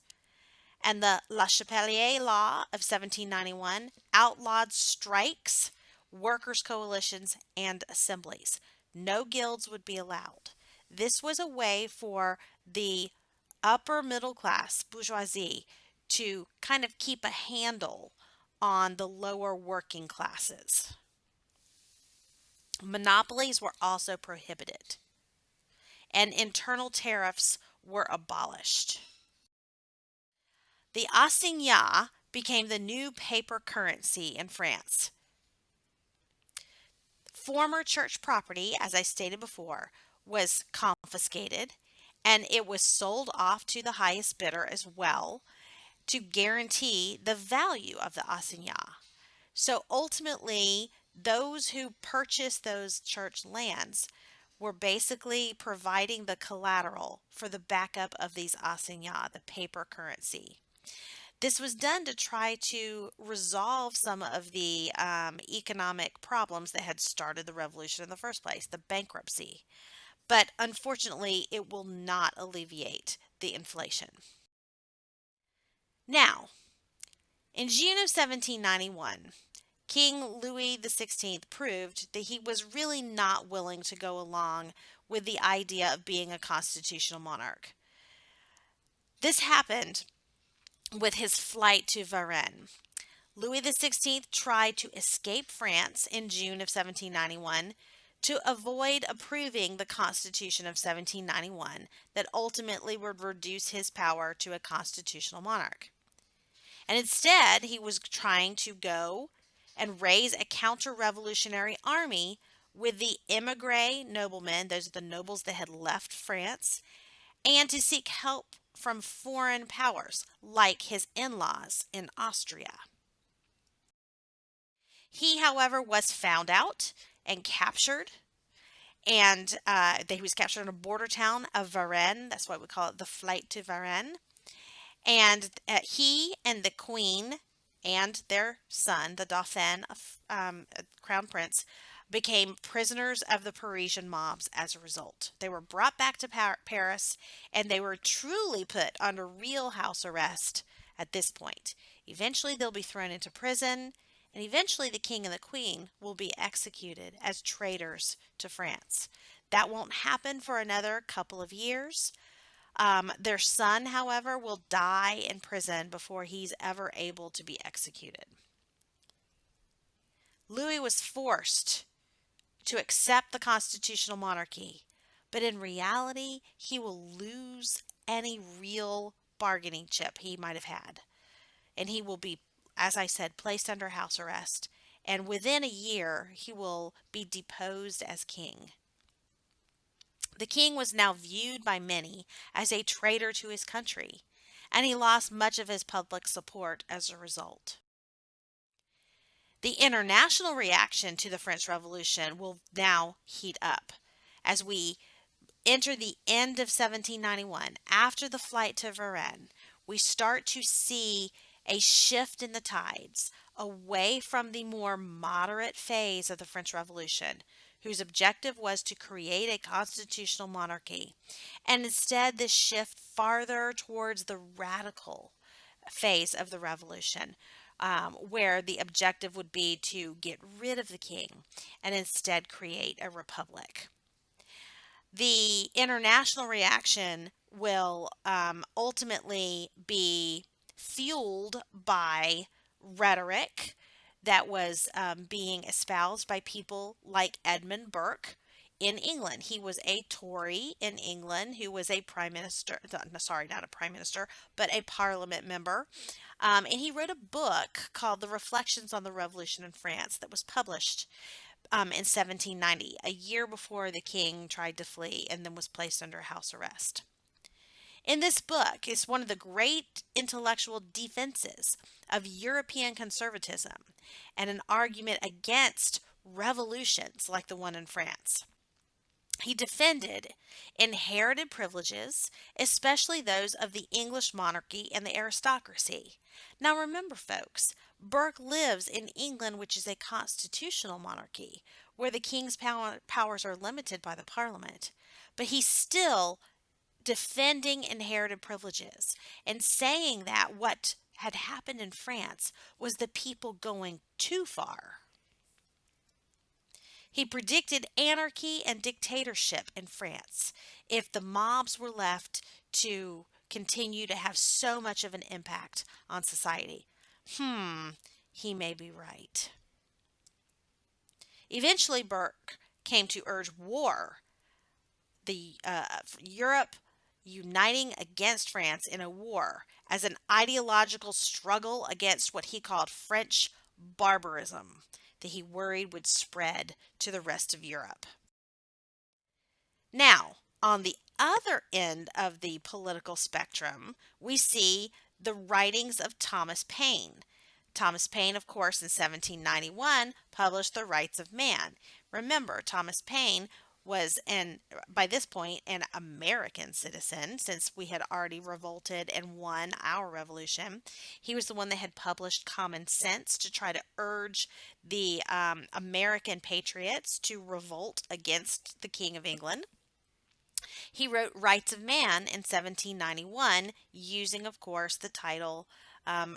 And the La Chapelier Law of 1791 outlawed strikes, workers' coalitions, and assemblies. No guilds would be allowed. This was a way for the upper middle class bourgeoisie to kind of keep a handle on the lower working classes. Monopolies were also prohibited, and internal tariffs were abolished. The assignat became the new paper currency in France. Former church property, as I stated before, was confiscated, and it was sold off to the highest bidder as well to guarantee the value of the assignat. So ultimately, those who purchased those church lands were basically providing the collateral for the backup of these assignats, the paper currency. This was done to try to resolve some of the economic problems that had started the revolution in the first place, the bankruptcy. But unfortunately, it will not alleviate the inflation. Now, in June of 1791, King Louis XVI proved that he was really not willing to go along with the idea of being a constitutional monarch. This happened with his flight to Varennes. Louis XVI tried to escape France in June of 1791 to avoid approving the Constitution of 1791 that ultimately would reduce his power to a constitutional monarch. And instead, he was trying to go and raise a counter-revolutionary army with the émigré noblemen, those are the nobles that had left France, and to seek help from foreign powers like his in-laws in Austria. He, however, was found out and captured, and he was captured in a border town of Varennes. That's why we call it the flight to Varennes. And he and the queen and their son, the Dauphin, crown prince, became prisoners of the Parisian mobs as a result. They were brought back to Paris, and they were truly put under real house arrest at this point. Eventually, they'll be thrown into prison, and eventually the king and the queen will be executed as traitors to France. That won't happen for another couple of years. Their son, however, will die in prison before he's ever able to be executed. Louis was forced to accept the constitutional monarchy, but in reality, he will lose any real bargaining chip he might have had. And he will be, as I said, placed under house arrest. And within a year, he will be deposed as king. The king was now viewed by many as a traitor to his country, and he lost much of his public support as a result. The international reaction to the French Revolution will now heat up as we enter the end of 1791. After the flight to Varennes, we start to see a shift in the tides away from the more moderate phase of the French Revolution, whose objective was to create a constitutional monarchy, and instead this shift farther towards the radical phase of the revolution, where the objective would be to get rid of the king and instead create a republic. The international reaction will ultimately be fueled by rhetoric that was being espoused by people like Edmund Burke in England. He was a Tory in England who was a prime minister, sorry, not a prime minister, but a parliament member. And he wrote a book called The Reflections on the Revolution in France that was published in 1790, a year before the king tried to flee and then was placed under house arrest. In this book is one of the great intellectual defenses of European conservatism and an argument against revolutions like the one in France. He defended inherited privileges, especially those of the English monarchy and the aristocracy. Now remember, folks, Burke lives in England, which is a constitutional monarchy, where the king's powers are limited by the parliament. But he's still defending inherited privileges and saying that what had happened in France was the people going too far. He predicted anarchy and dictatorship in France if the mobs were left to continue to have so much of an impact on society. He may be right. Eventually, Burke came to urge war, Europe uniting against France in a war as an ideological struggle against what he called French barbarism that he worried would spread to the rest of Europe. Now, on the other end of the political spectrum, we see the writings of Thomas Paine. Thomas Paine, of course, in 1791 published The Rights of Man. Remember, Thomas Paine was by this point an American citizen since we had already revolted and won our revolution. He was the one that had published Common Sense to try to urge the American patriots to revolt against the King of England. He wrote Rights of Man in 1791 using, of course, the title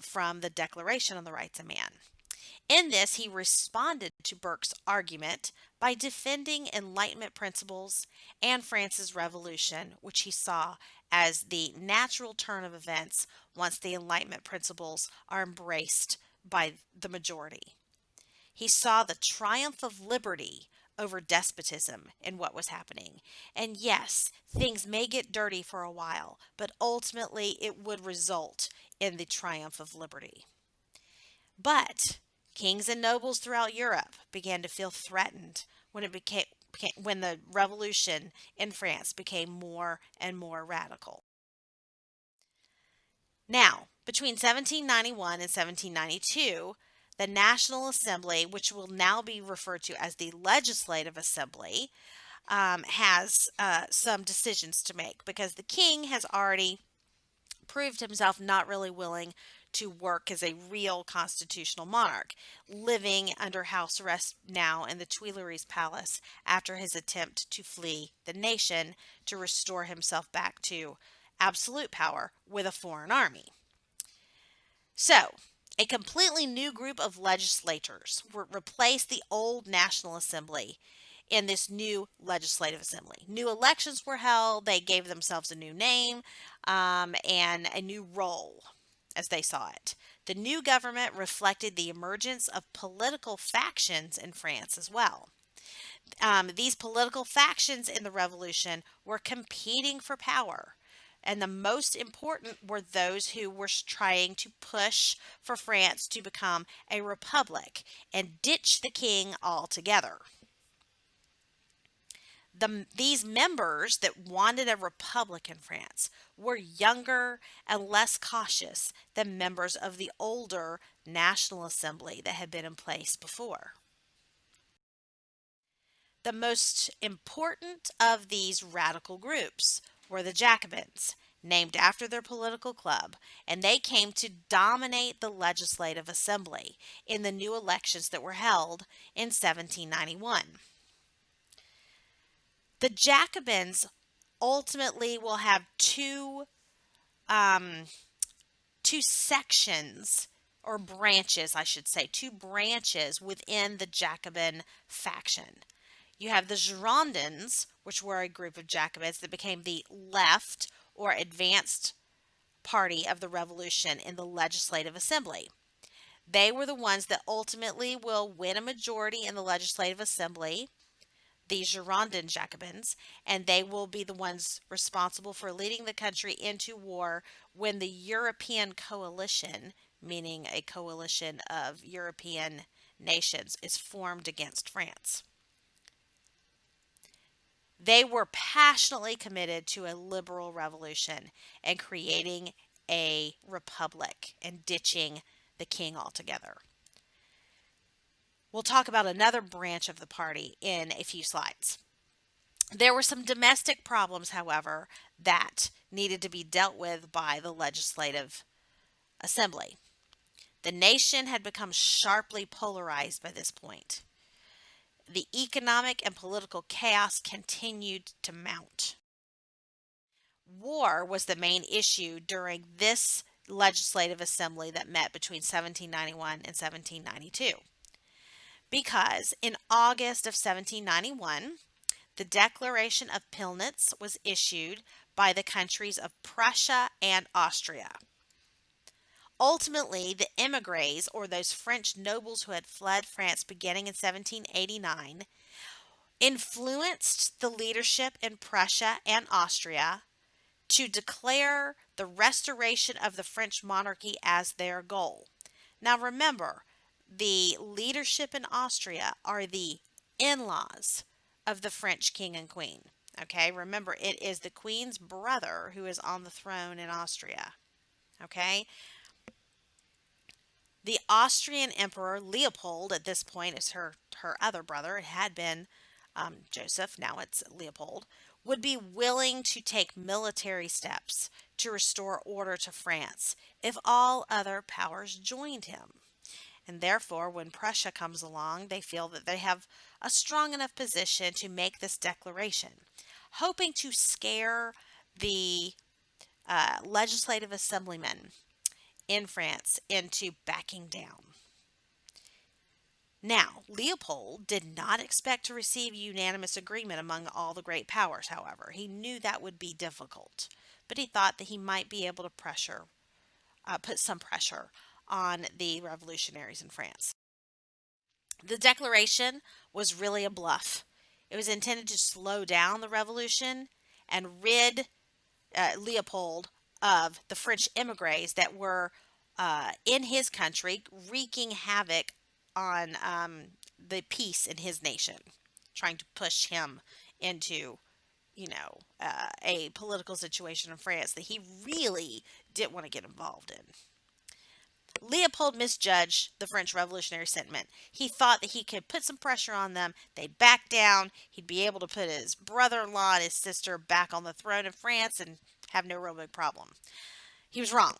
from the Declaration on the Rights of Man. In this, he responded to Burke's argument by defending Enlightenment principles and France's Revolution, which he saw as the natural turn of events once the Enlightenment principles are embraced by the majority. He saw the triumph of liberty over despotism in what was happening. And yes, things may get dirty for a while, but ultimately it would result in the triumph of liberty. But kings and nobles throughout Europe began to feel threatened when the revolution in France became more and more radical. Now, between 1791 and 1792, the National Assembly, which will now be referred to as the Legislative Assembly, has some decisions to make because the king has already proved himself not really willing to work as a real constitutional monarch, living under house arrest now in the Tuileries Palace after his attempt to flee the nation to restore himself back to absolute power with a foreign army. So, a completely new group of legislators replaced the old National Assembly in this new legislative assembly. New elections were held. They gave themselves a new name and a new role as they saw it. The new government reflected the emergence of political factions in France as well. These political factions in the revolution were competing for power. And the most important were those who were trying to push for France to become a republic and ditch the king altogether. These members that wanted a republic in France were younger and less cautious than members of the older National Assembly that had been in place before. The most important of these radical groups were the Jacobins, named after their political club, and they came to dominate the Legislative Assembly in the new elections that were held in 1791. The Jacobins ultimately will have two sections or branches, I should say, two branches within the Jacobin faction. You have the Girondins, which were a group of Jacobins that became the left or advanced party of the revolution in the Legislative Assembly. They were the ones that ultimately will win a majority in the Legislative Assembly, the Girondin Jacobins, and they will be the ones responsible for leading the country into war when the European coalition, meaning a coalition of European nations, is formed against France. They were passionately committed to a liberal revolution and creating a republic and ditching the king altogether. We'll talk about another branch of the party in a few slides. There were some domestic problems, however, that needed to be dealt with by the Legislative Assembly. The nation had become sharply polarized by this point. The economic and political chaos continued to mount. War was the main issue during this Legislative Assembly that met between 1791 and 1792. Because in August of 1791, the Declaration of Pillnitz was issued by the countries of Prussia and Austria. Ultimately, the émigrés, or those French nobles who had fled France beginning in 1789, influenced the leadership in Prussia and Austria to declare the restoration of the French monarchy as their goal. Now remember, the leadership in Austria are the in-laws of the French king and queen. Okay, remember, it is the queen's brother who is on the throne in Austria. Okay, The Austrian Emperor Leopold, at this point, is her other brother. It had been Joseph, now it's Leopold, would be willing to take military steps to restore order to France if all other powers joined him. And therefore, when Prussia comes along, they feel that they have a strong enough position to make this declaration, hoping to scare the legislative assemblymen in France into backing down. Now, Leopold did not expect to receive unanimous agreement among all the great powers, however. He knew that would be difficult, but he thought that he might be able to put some pressure on the revolutionaries in France. The declaration was really a bluff. It was intended to slow down the revolution and rid Leopold of the French emigres that were in his country, wreaking havoc on the peace in his nation, trying to push him into, a political situation in France that he really didn't want to get involved in. Leopold misjudged the French revolutionary sentiment. He thought that he could put some pressure on them, they'd back down, he'd be able to put his brother-in-law and his sister back on the throne in France and have no real big problem. He was wrong.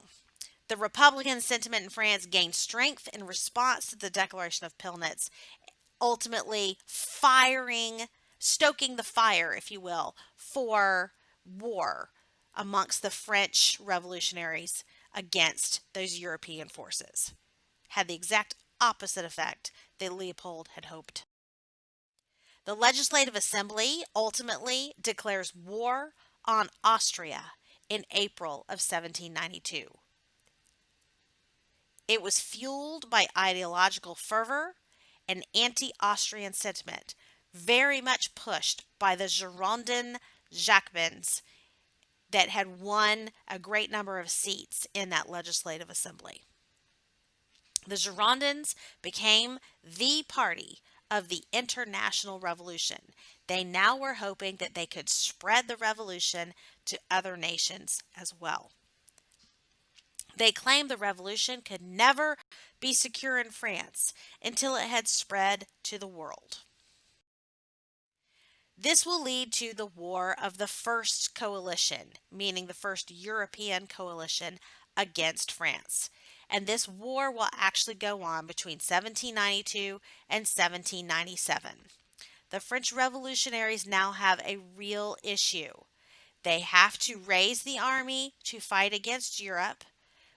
The Republican sentiment in France gained strength in response to the Declaration of Pillnitz, ultimately stoking the fire, if you will, for war amongst the French revolutionaries against those European forces. Had the exact opposite effect that Leopold had hoped. The Legislative Assembly ultimately declares war on Austria in April of 1792. It was fueled by ideological fervor and anti-Austrian sentiment, very much pushed by the Girondin Jacobins that had won a great number of seats in that legislative assembly. The Girondins became the party of the international revolution. They now were hoping that they could spread the revolution to other nations as well. They claimed the revolution could never be secure in France until it had spread to the world. This will lead to the War of the First Coalition, meaning the first European coalition against France. And this war will actually go on between 1792 and 1797. The French revolutionaries now have a real issue. They have to raise the army to fight against Europe,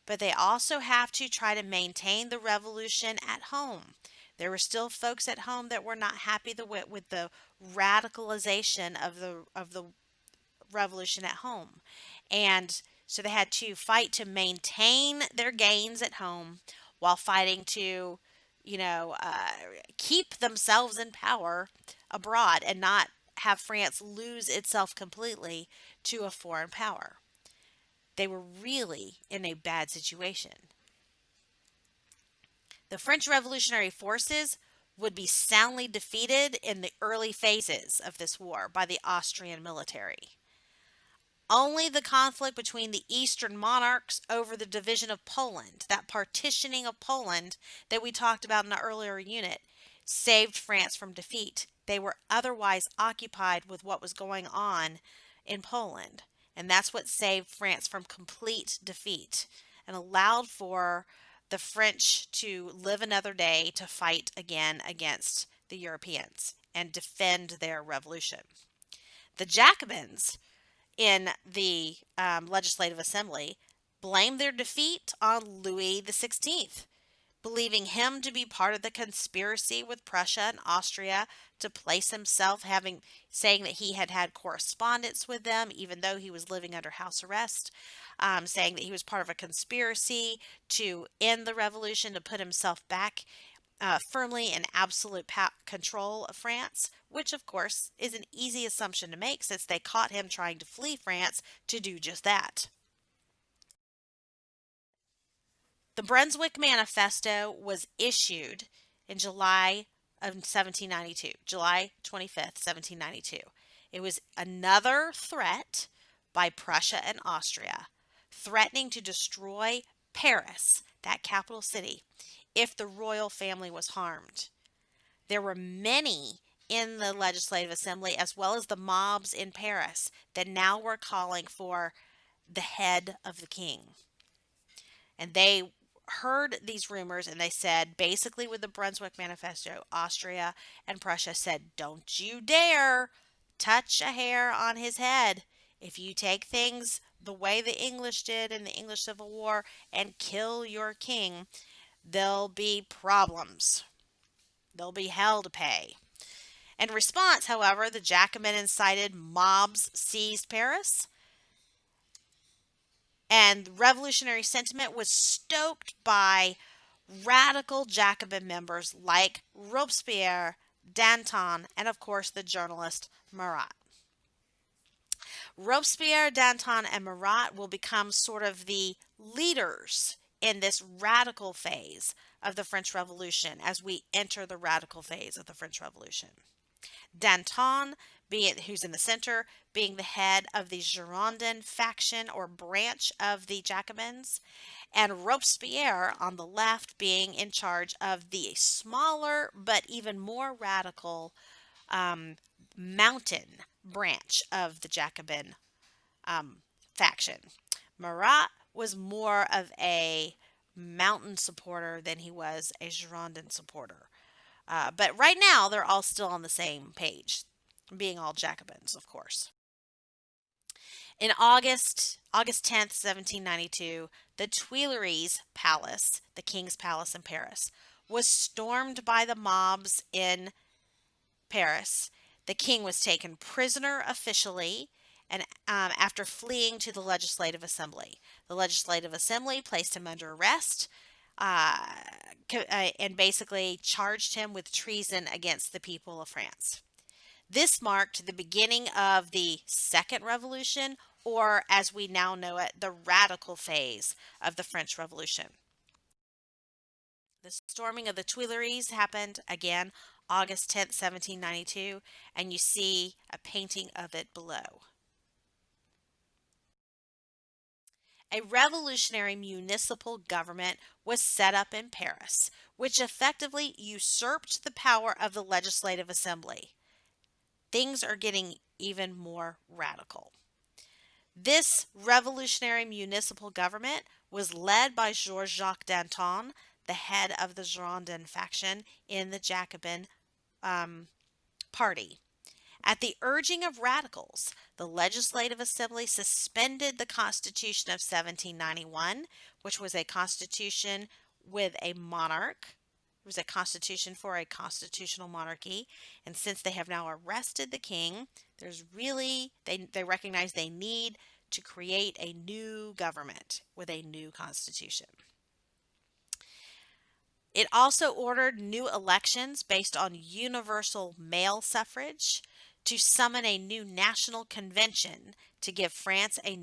but they also have to try to maintain the revolution at home. There were still folks at home that were not happy with the radicalization of the revolution at home. And so they had to fight to maintain their gains at home while fighting to, keep themselves in power abroad and not have France lose itself completely to a foreign power. They were really in a bad situation. The French revolutionary forces would be soundly defeated in the early phases of this war by the Austrian military. Only the conflict between the Eastern monarchs over the division of Poland, that partitioning of Poland that we talked about in the earlier unit, saved France from defeat. They were otherwise occupied with what was going on in Poland. And that's what saved France from complete defeat and allowed for the French to live another day to fight again against the Europeans and defend their revolution. The Jacobins in the Legislative Assembly blamed their defeat on Louis XVI, believing him to be part of the conspiracy with Prussia and Austria to place himself, saying that he had had correspondence with them, even though he was living under house arrest, saying that he was part of a conspiracy to end the revolution, to put himself back firmly in absolute control of France, which of course is an easy assumption to make since they caught him trying to flee France to do just that. The Brunswick Manifesto was issued in July of 1792, July 25th, 1792. It was another threat by Prussia and Austria, threatening to destroy Paris, that capital city, if the royal family was harmed. There were many in the Legislative Assembly, as well as the mobs in Paris, that now were calling for the head of the king. And they heard these rumors and they said, basically, with the Brunswick Manifesto, Austria and Prussia said, don't you dare touch a hair on his head. If you take things the way the English did in the English Civil War and kill your king, there'll be problems. There'll be hell to pay. In response, however, the Jacobin incited mobs seized Paris, and revolutionary sentiment was stoked by radical Jacobin members like Robespierre, Danton, and of course the journalist Marat. Robespierre, Danton, and Marat will become sort of the leaders in this radical phase of the French Revolution as we enter the radical phase of the French Revolution. Danton, who's in the center, being the head of the Girondin faction or branch of the Jacobins, and Robespierre on the left being in charge of the smaller but even more radical mountain branch of the Jacobin faction. Marat was more of a mountain supporter than he was a Girondin supporter. But right now, they're all still on the same page, being all Jacobins, of course. In August 10th, 1792, the Tuileries Palace, the King's Palace in Paris, was stormed by the mobs in Paris. The king was taken prisoner officially and after fleeing to the Legislative Assembly. The Legislative Assembly placed him under arrest and basically charged him with treason against the people of France. This marked the beginning of the Second Revolution, or as we now know it, the radical phase of the French Revolution. The storming of the Tuileries happened again August 10th, 1792, and you see a painting of it below. A revolutionary municipal government was set up in Paris, which effectively usurped the power of the Legislative Assembly. Things are getting even more radical. This revolutionary municipal government was led by Georges-Jacques Danton, the head of the Girondin faction in the Jacobin party. At the urging of radicals, the Legislative Assembly suspended the Constitution of 1791, which was a constitution with a monarch. It was a constitution for a constitutional monarchy. And since they have now arrested the king, they recognize they need to create a new government with a new constitution. It also ordered new elections based on universal male suffrage to summon a new national convention to give France a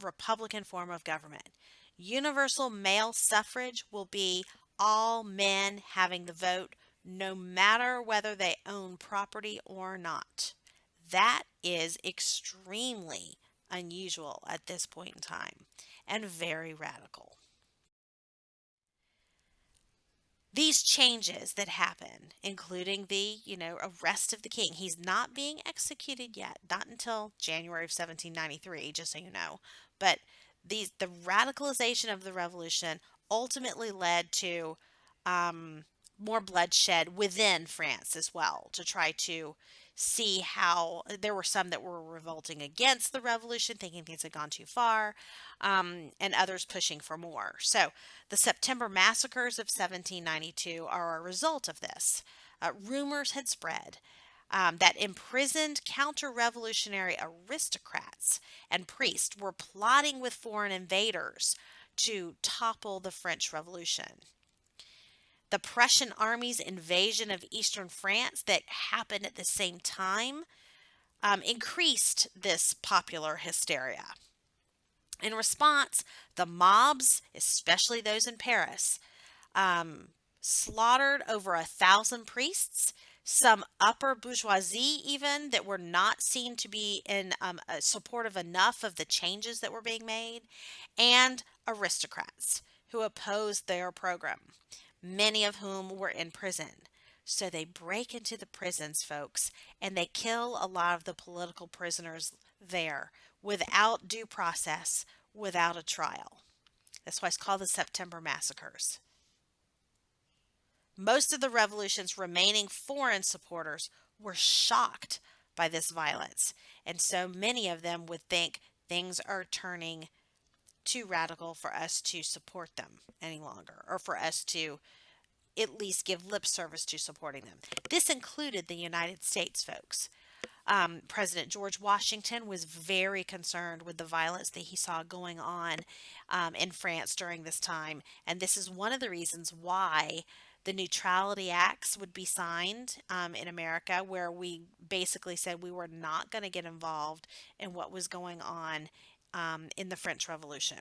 republican form of government. Universal male suffrage will be all men having the vote, no matter whether they own property or not. That is extremely unusual at this point in time and very radical. These changes that happen, including the, arrest of the king, he's not being executed yet, not until January of 1793, just so you know. But the radicalization of the revolution ultimately led to more bloodshed within France as well, to try to see how there were some that were revolting against the revolution, thinking things had gone too far, and others pushing for more. So the September massacres of 1792 are a result of this. Rumors had spread that imprisoned counter-revolutionary aristocrats and priests were plotting with foreign invaders to topple the French Revolution. The Prussian army's invasion of eastern France that happened at the same time increased this popular hysteria. In response, the mobs, especially those in Paris, slaughtered over 1,000 priests, some upper bourgeoisie even that were not seen to be supportive enough of the changes that were being made, and aristocrats who opposed their program, many of whom were in prison. So they break into the prisons, folks, and they kill a lot of the political prisoners there without due process, without a trial. That's why it's called the September Massacres. Most of the revolution's remaining foreign supporters were shocked by this violence, and so many of them would think things are turning too radical for us to support them any longer, or for us to at least give lip service to supporting them. This included the United States, folks. President George Washington was very concerned with the violence that he saw going on in France during this time. And this is one of the reasons why the Neutrality Acts would be signed in America, where we basically said we were not going to get involved in what was going on in the French Revolution.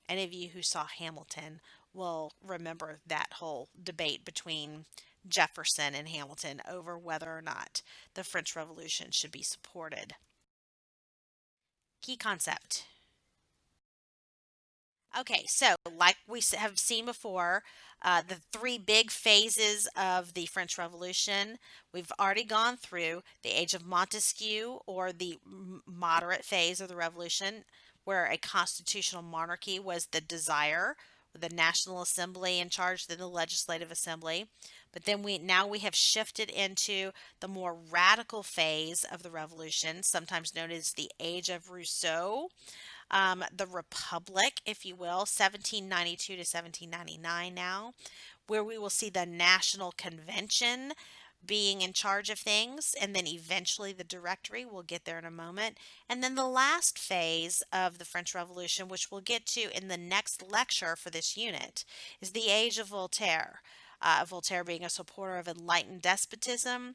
Any of you who saw Hamilton will remember that whole debate between Jefferson and Hamilton over whether or not the French Revolution should be supported. Key concept. Okay, so like we have seen before, the three big phases of the French Revolution, we've already gone through the age of Montesquieu, or the moderate phase of the revolution, where a constitutional monarchy was the desire, with the National Assembly in charge, then the Legislative Assembly. But then we have shifted into the more radical phase of the revolution, sometimes known as the Age of Rousseau, the Republic, if you will, 1792 to 1799 now, where we will see the National Convention being in charge of things, and then eventually the Directory. We'll get there in a moment. And then the last phase of the French Revolution, which we'll get to in the next lecture for this unit, is the Age of Voltaire. Voltaire being a supporter of enlightened despotism.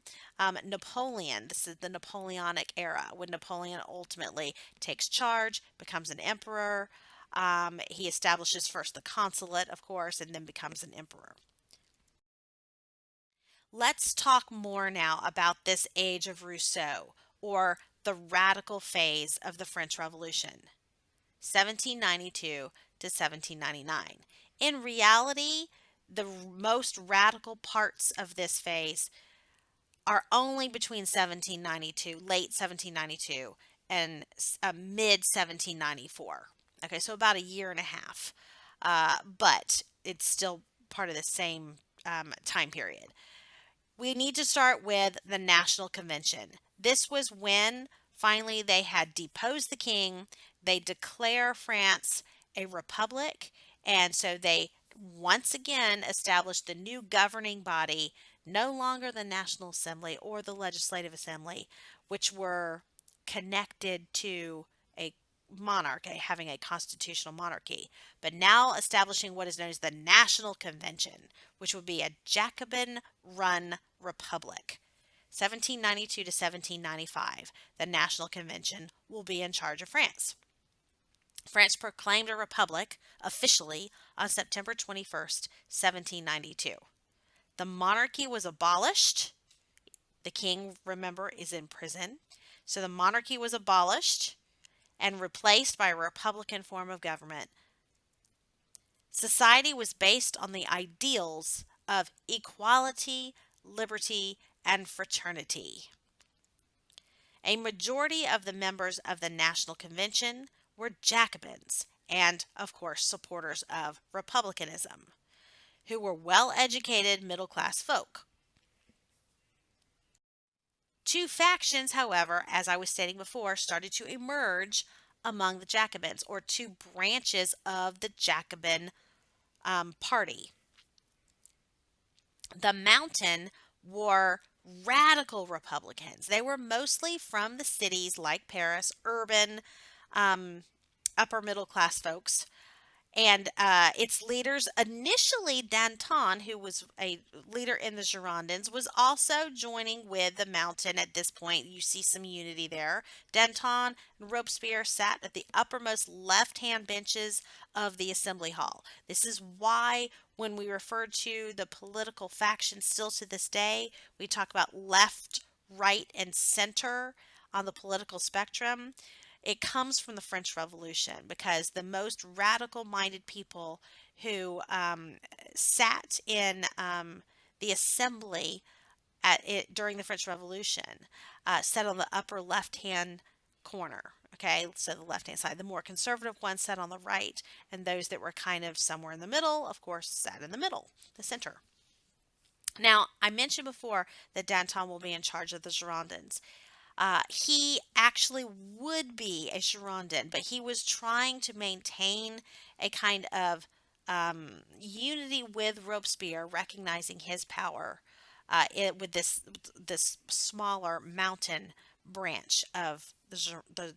Napoleon, this is the Napoleonic era, when Napoleon ultimately takes charge, becomes an emperor. He establishes first the consulate, of course, and then becomes an emperor. Let's talk more now about this Age of Rousseau, or the radical phase of the French Revolution, 1792 to 1799. In reality, the most radical parts of this phase are only between 1792, late 1792, and mid 1794. Okay, so about a year and a half, but it's still part of the same time period. We need to start with the National Convention. This was when finally they had deposed the king. They declare France a republic, and so they once again established the new governing body, no longer the National Assembly or the Legislative Assembly, which were connected to a monarch, having a constitutional monarchy, but now establishing what is known as the National Convention, which would be a Jacobin run republic. 1792 to 1795, the National Convention will be in charge of France. France proclaimed a republic officially on September 21st, 1792. The monarchy was abolished. The king, remember, is in prison. So the monarchy was abolished and replaced by a republican form of government. Society was based on the ideals of equality, liberty, and fraternity. A majority of the members of the National Convention were Jacobins and, of course, supporters of republicanism, who were well-educated middle-class folk. Two factions, however, as I was stating before, started to emerge among the Jacobins, or two branches of the Jacobin party. The Mountain were radical Republicans. They were mostly from the cities like Paris, urban, upper middle class folks. And its leaders, initially Danton, who was a leader in the Girondins, was also joining with the Mountain at this point. You see some unity there. Danton and Robespierre sat at the uppermost left-hand benches of the Assembly Hall. This is why when we refer to the political factions still to this day, we talk about left, right, and center on the political spectrum. It comes from the French Revolution, because the most radical-minded people who sat in the assembly at it during the French Revolution, sat on the upper left hand corner. Okay, so the left hand side. The more conservative ones sat on the right, and those that were kind of somewhere in the middle, of course, sat in the middle, the center. Now, I mentioned before that Danton will be in charge of the Girondins. He actually would be a Girondin, but he was trying to maintain a kind of unity with Robespierre, recognizing his power with this smaller mountain branch of the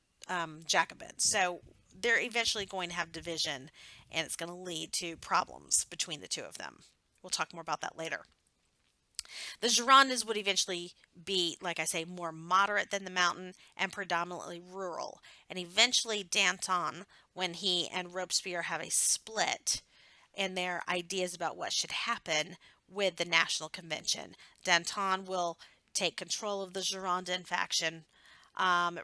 Jacobins. So they're eventually going to have division, and it's going to lead to problems between the two of them. We'll talk more about that later. The Girondins would eventually be, like I say, more moderate than the mountain and predominantly rural. And eventually, Danton, when he and Robespierre have a split in their ideas about what should happen with the National Convention, Danton will take control of the Girondin faction,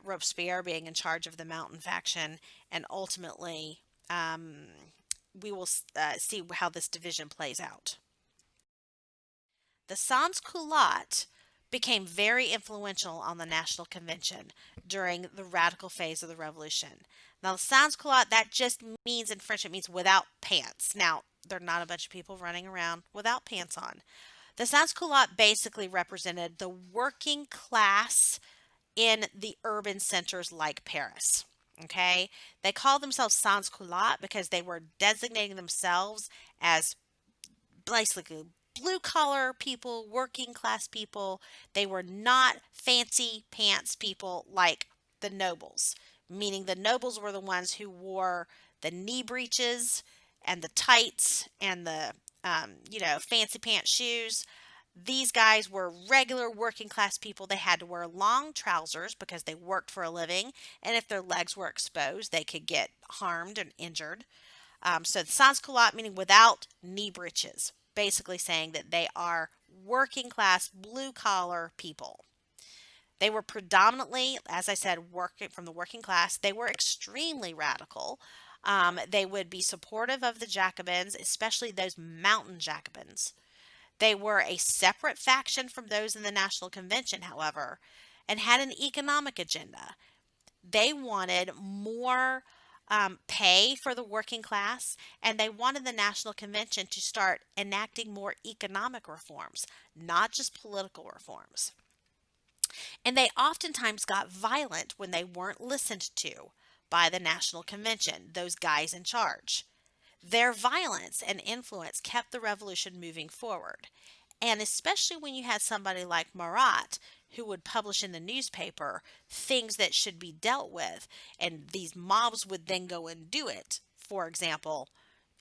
Robespierre being in charge of the mountain faction, and ultimately, we will see how this division plays out. The sans-culottes became very influential on the National Convention during the radical phase of the revolution. Now, the sans-culotte, that just means in French, it means without pants. Now, they're not a bunch of people running around without pants on. The sans-culotte basically represented the working class in the urban centers like Paris. Okay? They called themselves sans-culotte because they were designating themselves as basically blue collar people, working class people. They were not fancy pants people like the nobles, meaning the nobles were the ones who wore the knee breeches and the tights and the fancy pants shoes. These guys were regular working class people. They had to wear long trousers because they worked for a living, and if their legs were exposed, they could get harmed and injured. So the sans-culotte meaning without knee breeches, basically saying that they are working class, blue collar people. They were predominantly, as I said, working from the working class. They were extremely radical. They would be supportive of the Jacobins, especially those mountain Jacobins. They were a separate faction from those in the National Convention, however, and had an economic agenda. They wanted more pay for the working class, and they wanted the National Convention to start enacting more economic reforms, not just political reforms. And they oftentimes got violent when they weren't listened to by the National Convention, those guys in charge. Their violence and influence kept the revolution moving forward. And especially when you had somebody like Marat who would publish in the newspaper things that should be dealt with, and these mobs would then go and do it. For example,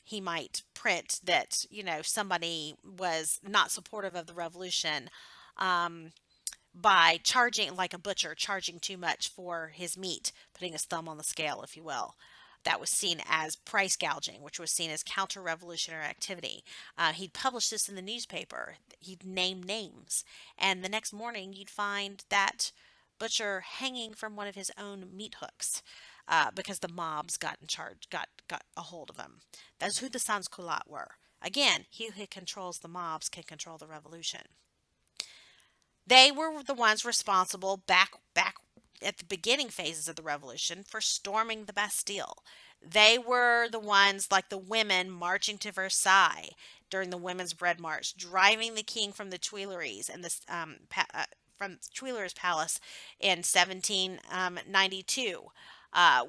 he might print that, somebody was not supportive of the revolution by charging, like a butcher, charging too much for his meat, putting his thumb on the scale, if you will. That was seen as price gouging, which was seen as counter revolutionary activity. He'd publish this in the newspaper. He'd name names. And the next morning, you'd find that butcher hanging from one of his own meat hooks because the mobs got in charge, got a hold of him. That's who the sans-culottes were. Again, he who controls the mobs can control the revolution. They were the ones responsible back at the beginning phases of the revolution for storming the Bastille. They were the ones, like the women, marching to Versailles during the Women's Bread March, driving the king from the Tuileries and from Tuileries Palace in 1792.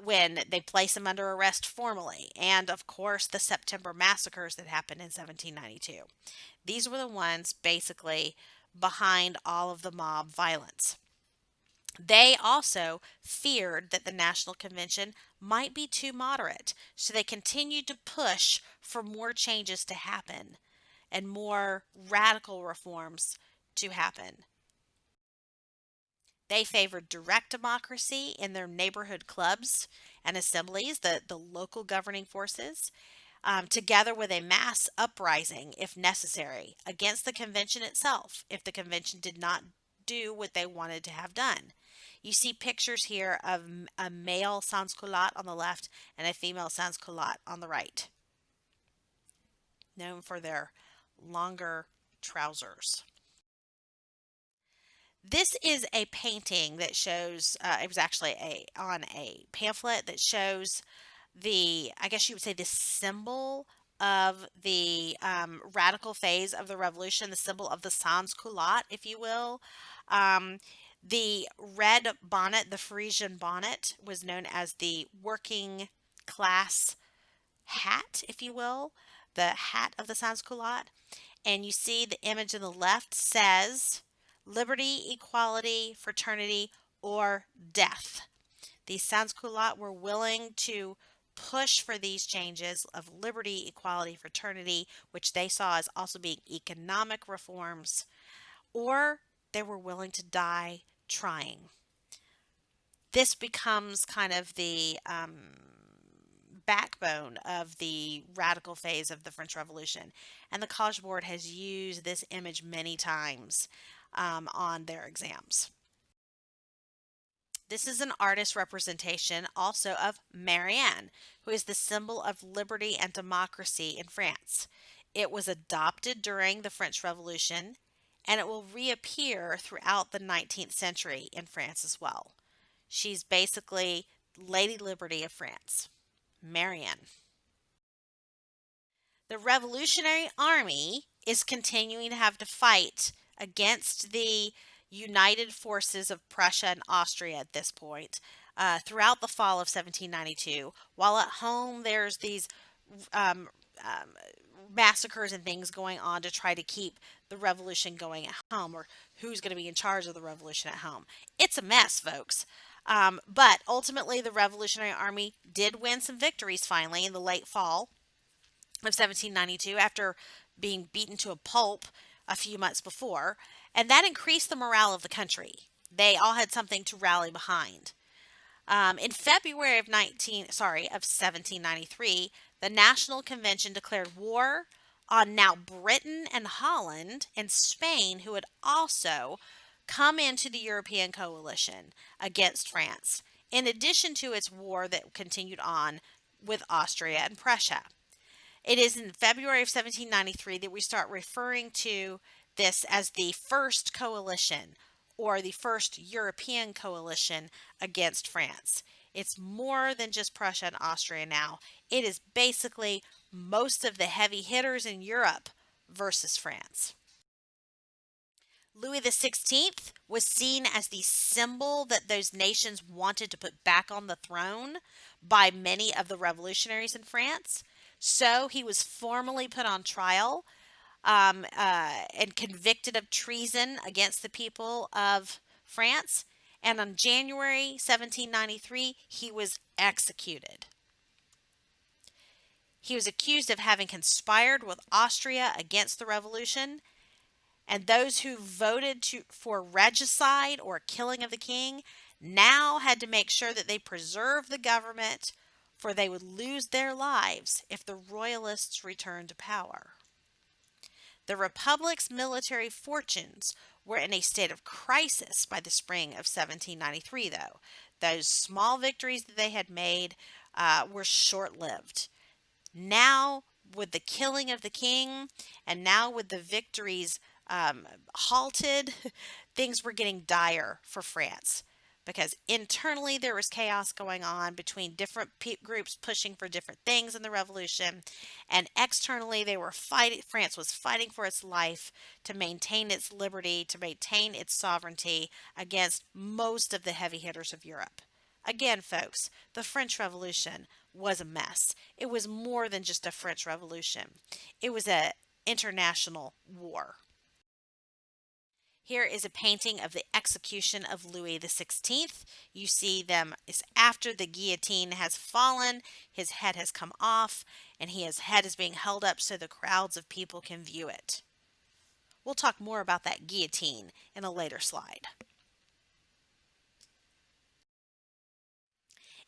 When they placed him under arrest formally, and of course the September massacres that happened in 1792. These were the ones basically behind all of the mob violence. They also feared that the National Convention might be too moderate, so they continued to push for more changes to happen and more radical reforms to happen. They favored direct democracy in their neighborhood clubs and assemblies, the local governing forces, together with a mass uprising, if necessary, against the convention itself, if the convention did not do what they wanted to have done. You see pictures here of a male sans-culotte on the left and a female sans-culotte on the right. known for their longer trousers. This is a painting that shows, it was actually on a pamphlet that shows I guess you would say, the symbol of the radical phase of the revolution, the symbol of the sans culotte, if you will. Um, the red bonnet, the Parisian bonnet, was known as the working class hat, if you will, the hat of the sans culotte. And you see the image on the left says liberty, equality, fraternity, or death. The sans-culottes were willing to push for these changes of liberty, equality, fraternity, which they saw as also being economic reforms, or they were willing to die trying. This becomes kind of the backbone of the radical phase of the French Revolution. And the College Board has used this image many times on their exams. This is an artist representation also of Marianne, who is the symbol of liberty and democracy in France. It was adopted during the French Revolution, and it will reappear throughout the 19th century in France as well. She's basically Lady Liberty of France, Marianne. The Revolutionary Army is continuing to have to fight against the united forces of Prussia and Austria at this point throughout the fall of 1792. While at home, there's these um, um, massacres and things going on to try to keep the revolution going at home, or who's going to be in charge of the revolution at home. It's a mess, folks. But ultimately, the Revolutionary Army did win some victories finally in the late fall of 1792 after being beaten to a pulp a few months before, and that increased the morale of the country. They all had something to rally behind. In February of 1793, the National Convention declared war on now Britain and Holland and Spain, who had also come into the European coalition against France, in addition to its war that continued on with Austria and Prussia. It is in February of 1793 that we start referring to this as the first coalition, or the first European coalition against France. It's more than just Prussia and Austria now. It is basically most of the heavy hitters in Europe versus France. Louis XVI was seen as the symbol that those nations wanted to put back on the throne by many of the revolutionaries in France. So he was formally put on trial and convicted of treason against the people of France. And on January 1793, he was executed. He was accused of having conspired with Austria against the revolution, and those who voted for regicide or killing of the king now had to make sure that they preserved the government, for they would lose their lives if the royalists returned to power. The Republic's military fortunes were in a state of crisis by the spring of 1793, though. Those small victories that they had made were short-lived. Now, with the killing of the king, and now with the victories halted, things were getting dire for France, because internally there was chaos going on between different groups pushing for different things in the revolution, and externally they were fighting. France was fighting for its life to maintain its liberty, to maintain its sovereignty against most of the heavy hitters of Europe. Again, folks, the French Revolution was a mess. It was more than just a French Revolution. It was an international war. Here is a painting of the execution of Louis XVI. You see them is after the guillotine has fallen, his head has come off, and his head is being held up so the crowds of people can view it. We'll talk more about that guillotine in a later slide.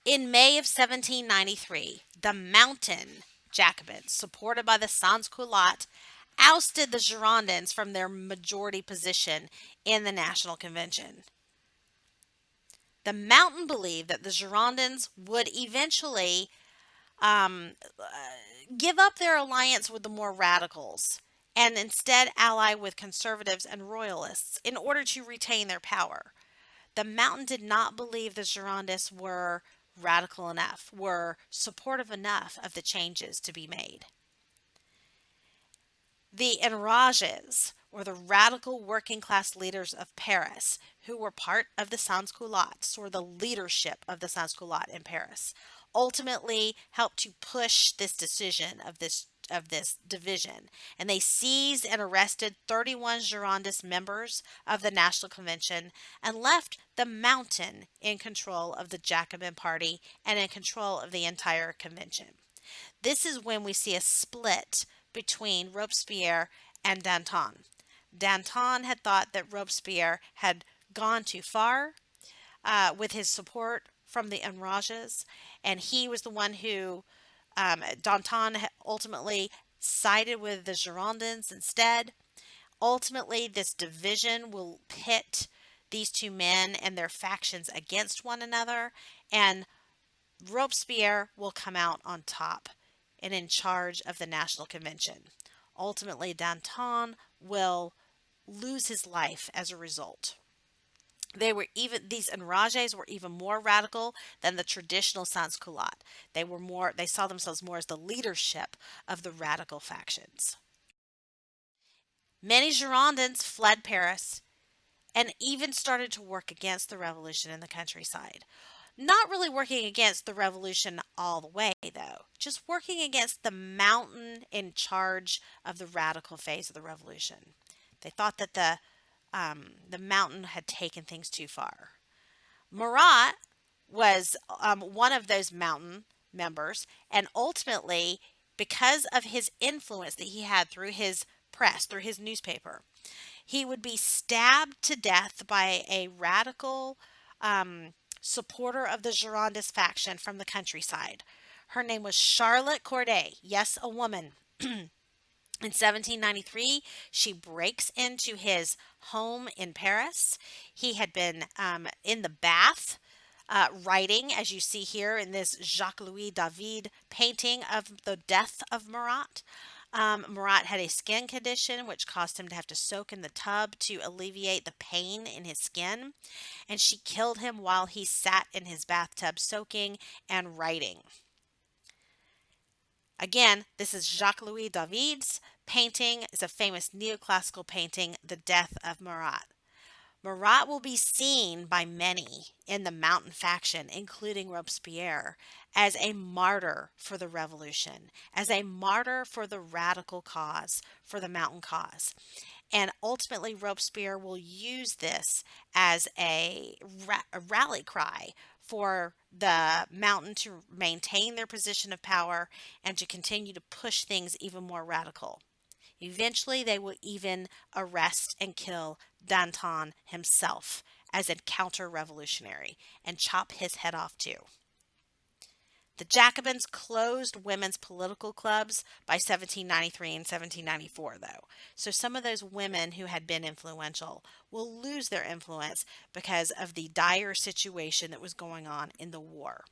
In May of 1793, the Mountain Jacobins, supported by the Sans-Culottes, ousted the Girondins from their majority position in the National Convention. The Mountain believed that the Girondins would eventually give up their alliance with the more radicals and instead ally with conservatives and royalists in order to retain their power. The Mountain did not believe the Girondists were radical enough, were supportive enough of the changes to be made. The Enrages, or the radical working class leaders of Paris, who were part of the Sans-Culottes, or the leadership of the Sans-Culottes in Paris, ultimately helped to push this decision of this division, and they seized and arrested 31 Girondist members of the National Convention and left the Mountain in control of the Jacobin Party and in control of the entire convention. This is when we see a split between Robespierre and Danton. Danton had thought that Robespierre had gone too far with his support from the Enrages, and he was the one who, Danton ultimately sided with the Girondins instead. Ultimately, this division will pit these two men and their factions against one another, and Robespierre will come out on top and in charge of the National Convention. Ultimately, Danton will lose his life as a result. These enrages were even more radical than the traditional sans-culottes. They saw themselves more as the leadership of the radical factions. Many Girondins fled Paris and even started to work against the revolution in the countryside. Not really working against the revolution all the way, though, just working against the Mountain in charge of the radical phase of the revolution. They thought that the Mountain had taken things too far. Marat was one of those Mountain members, and ultimately, because of his influence that he had through his press, through his newspaper, he would be stabbed to death by a radical supporter of the Girondist faction from the countryside. Her name was Charlotte Corday. Yes, a woman. In 1793, she breaks into his home in Paris. He had been in the bath writing, as you see here in this Jacques-Louis David painting of the death of Marat. Marat had a skin condition which caused him to have to soak in the tub to alleviate the pain in his skin, and she killed him while he sat in his bathtub soaking and writing. Again, this is Jacques-Louis David's painting. It's a famous neoclassical painting, The Death of Marat. Marat will be seen by many in the Mountain faction, including Robespierre, as a martyr for the revolution, as a martyr for the radical cause, for the Mountain cause. And ultimately, Robespierre will use this as a rally cry for the Mountain to maintain their position of power and to continue to push things even more radical. Eventually, they will even arrest and kill Danton himself as a counter-revolutionary and chop his head off too. The Jacobins closed women's political clubs by 1793 and 1794, though. So some of those women who had been influential will lose their influence because of the dire situation that was going on in the war.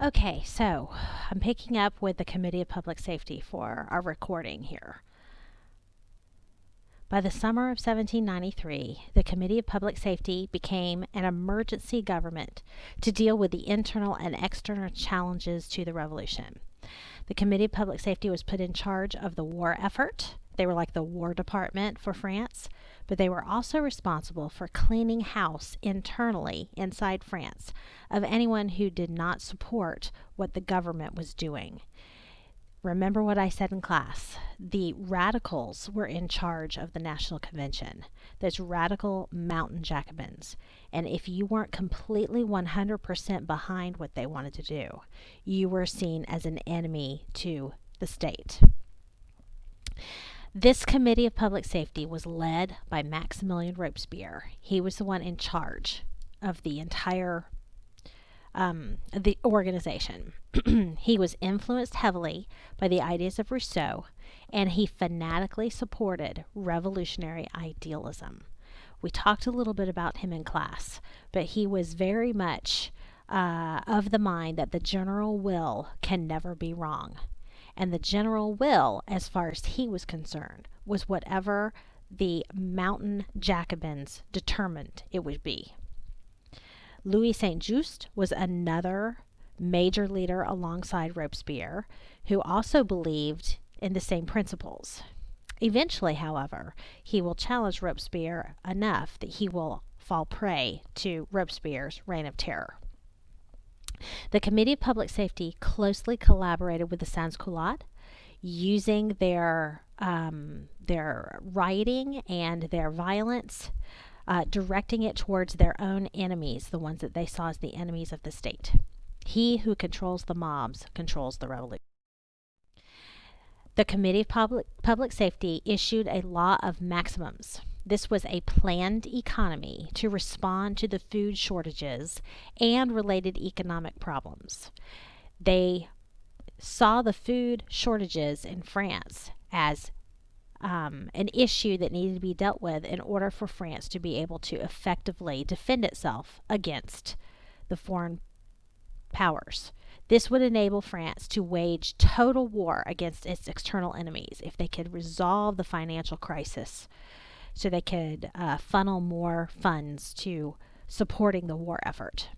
Okay, so I'm picking up with the Committee of Public Safety for our recording here. By the summer of 1793, the Committee of Public Safety became an emergency government to deal with the internal and external challenges to the revolution. The Committee of Public Safety was put in charge of the war effort. They were like the War Department for France, but they were also responsible for cleaning house internally inside France of anyone who did not support what the government was doing. Remember what I said in class. The radicals were in charge of the National Convention. Those radical Mountain Jacobins. And if you weren't completely 100% behind what they wanted to do, you were seen as an enemy to the state. This Committee of Public Safety was led by Maximilien Robespierre. He was the one in charge of the entire the organization. He was influenced heavily by the ideas of Rousseau, and he fanatically supported revolutionary idealism. We talked a little bit about him in class, but he was very much of the mind that the general will can never be wrong. And the general will, as far as he was concerned, was whatever the mountain Jacobins determined it would be. Louis Saint Just was another major leader alongside Robespierre, who also believed in the same principles. Eventually, however, he will challenge Robespierre enough that he will fall prey to Robespierre's reign of terror. The Committee of Public Safety closely collaborated with the Sans-Culottes, using their rioting and their violence, directing it towards their own enemies, the ones that they saw as the enemies of the state. He who controls the mobs controls the revolution. The Committee of Public Safety issued a law of maximums. This was a planned economy to respond to the food shortages and related economic problems. They saw the food shortages in France as an issue that needed to be dealt with in order for France to be able to effectively defend itself against the foreign powers. This would enable France to wage total war against its external enemies if they could resolve the financial crisis, so they could funnel more funds to supporting the war effort.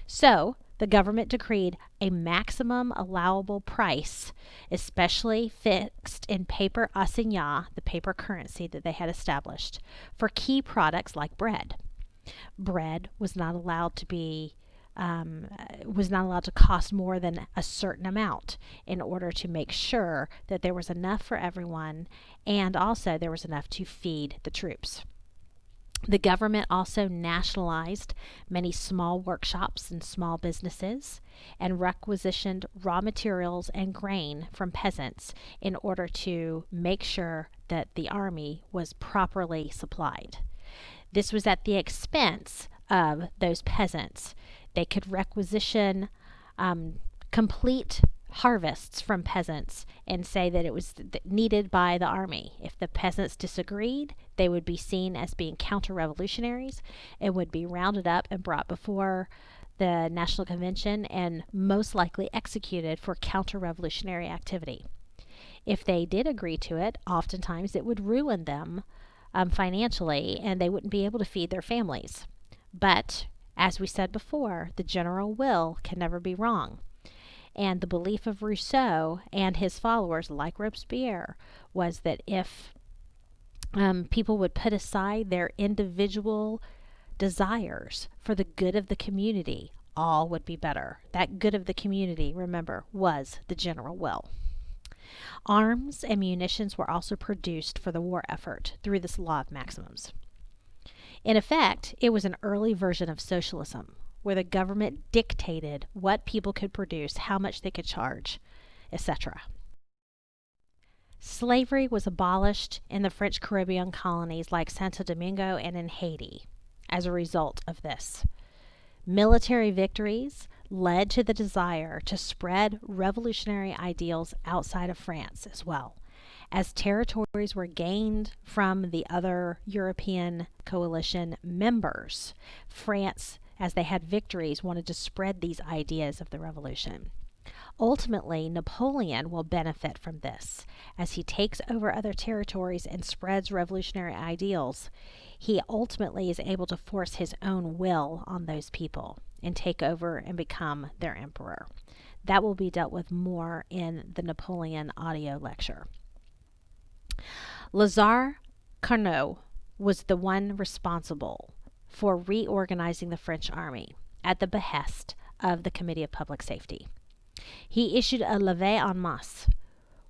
So the government decreed a maximum allowable price, especially fixed in paper assignats, the paper currency that they had established, for key products like bread. Bread was not allowed to cost more than a certain amount in order to make sure that there was enough for everyone, and also there was enough to feed the troops. The government also nationalized many small workshops and small businesses, and requisitioned raw materials and grain from peasants in order to make sure that the army was properly supplied. This was at the expense of those peasants. They could requisition complete harvests from peasants and say that it was needed by the army. If the peasants disagreed, they would be seen as being counter-revolutionaries and would be rounded up and brought before the National Convention and most likely executed for counter-revolutionary activity. If they did agree to it, oftentimes it would ruin them financially, and they wouldn't be able to feed their families. But as we said before, the general will can never be wrong. And the belief of Rousseau and his followers, like Robespierre, was that if people would put aside their individual desires for the good of the community, all would be better. That good of the community, remember, was the general will. Arms and munitions were also produced for the war effort through this law of maximums. In effect, it was an early version of socialism, where the government dictated what people could produce, how much they could charge, etc. Slavery was abolished in the French Caribbean colonies like Santo Domingo and in Haiti as a result of this. Military victories led to the desire to spread revolutionary ideals outside of France as well. As territories were gained from the other European coalition members, France, as they had victories, wanted to spread these ideas of the revolution. Ultimately, Napoleon will benefit from this. As he takes over other territories and spreads revolutionary ideals, he ultimately is able to force his own will on those people and take over and become their emperor. That will be dealt with more in the Napoleon audio lecture. Lazare Carnot was the one responsible for reorganizing the French army at the behest of the Committee of Public Safety. He issued a levée en masse,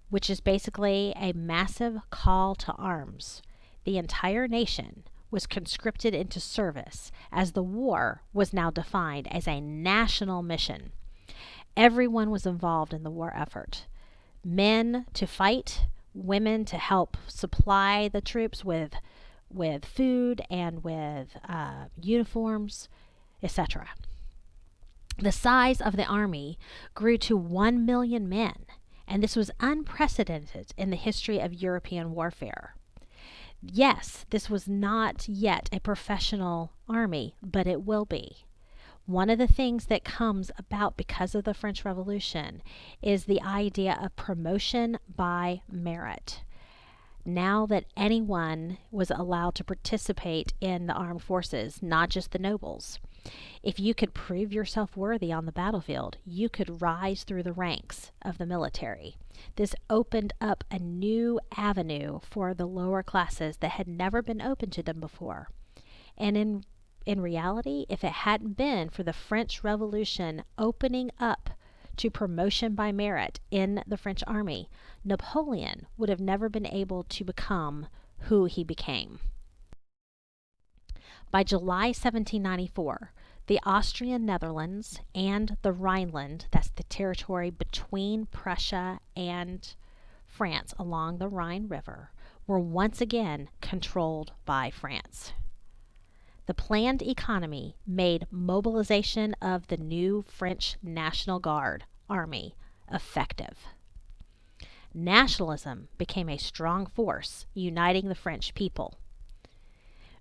which is basically a massive call to arms. The entire nation was conscripted into service, as the war was now defined as a national mission. Everyone was involved in the war effort. Men to fight, women to help supply the troops with food and with uniforms, etc. The size of the army grew to 1 million men, and this was unprecedented in the history of European warfare. Yes, this was not yet a professional army, but it will be. One of the things that comes about because of the French Revolution is the idea of promotion by merit. Now that anyone was allowed to participate in the armed forces, not just the nobles, if you could prove yourself worthy on the battlefield, you could rise through the ranks of the military. This opened up a new avenue for the lower classes that had never been open to them before. And in reality, if it hadn't been for the French Revolution opening up to promotion by merit in the French army, Napoleon would have never been able to become who he became. By July 1794, the Austrian Netherlands and the Rhineland, that's the territory between Prussia and France along the Rhine River, were once again controlled by France. The planned economy made mobilization of the new French National Guard army effective. Nationalism became a strong force uniting the French people.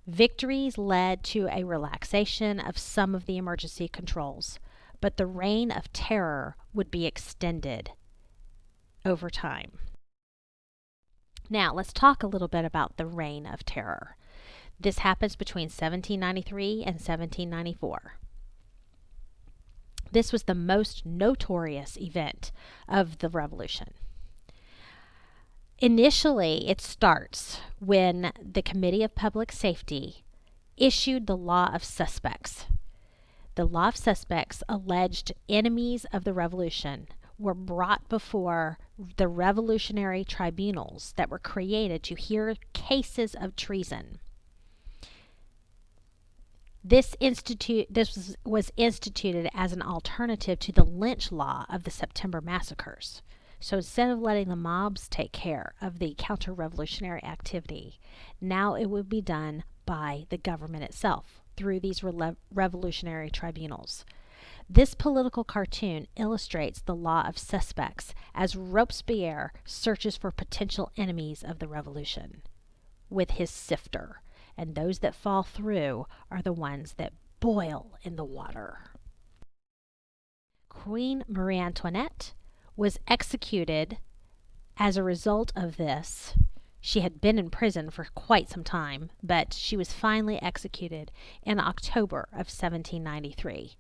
Victories led to a relaxation of some of the emergency controls, but the reign of terror would be extended over time. Now, let's talk a little bit about the reign of terror. This happens between 1793 and 1794. This was the most notorious event of the Revolution. Initially, it starts when the Committee of Public Safety issued the Law of Suspects. The Law of Suspects alleged enemies of the Revolution were brought before the revolutionary tribunals that were created to hear cases of treason. This was instituted as an alternative to the lynch law of the September massacres. So instead of letting the mobs take care of the counter-revolutionary activity, now it would be done by the government itself through these revolutionary tribunals. This political cartoon illustrates the Law of Suspects as Robespierre searches for potential enemies of the revolution with his sifter. And those that fall through are the ones that boil in the water. Queen Marie Antoinette was executed as a result of this. She had been in prison for quite some time, but she was finally executed in October of 1793.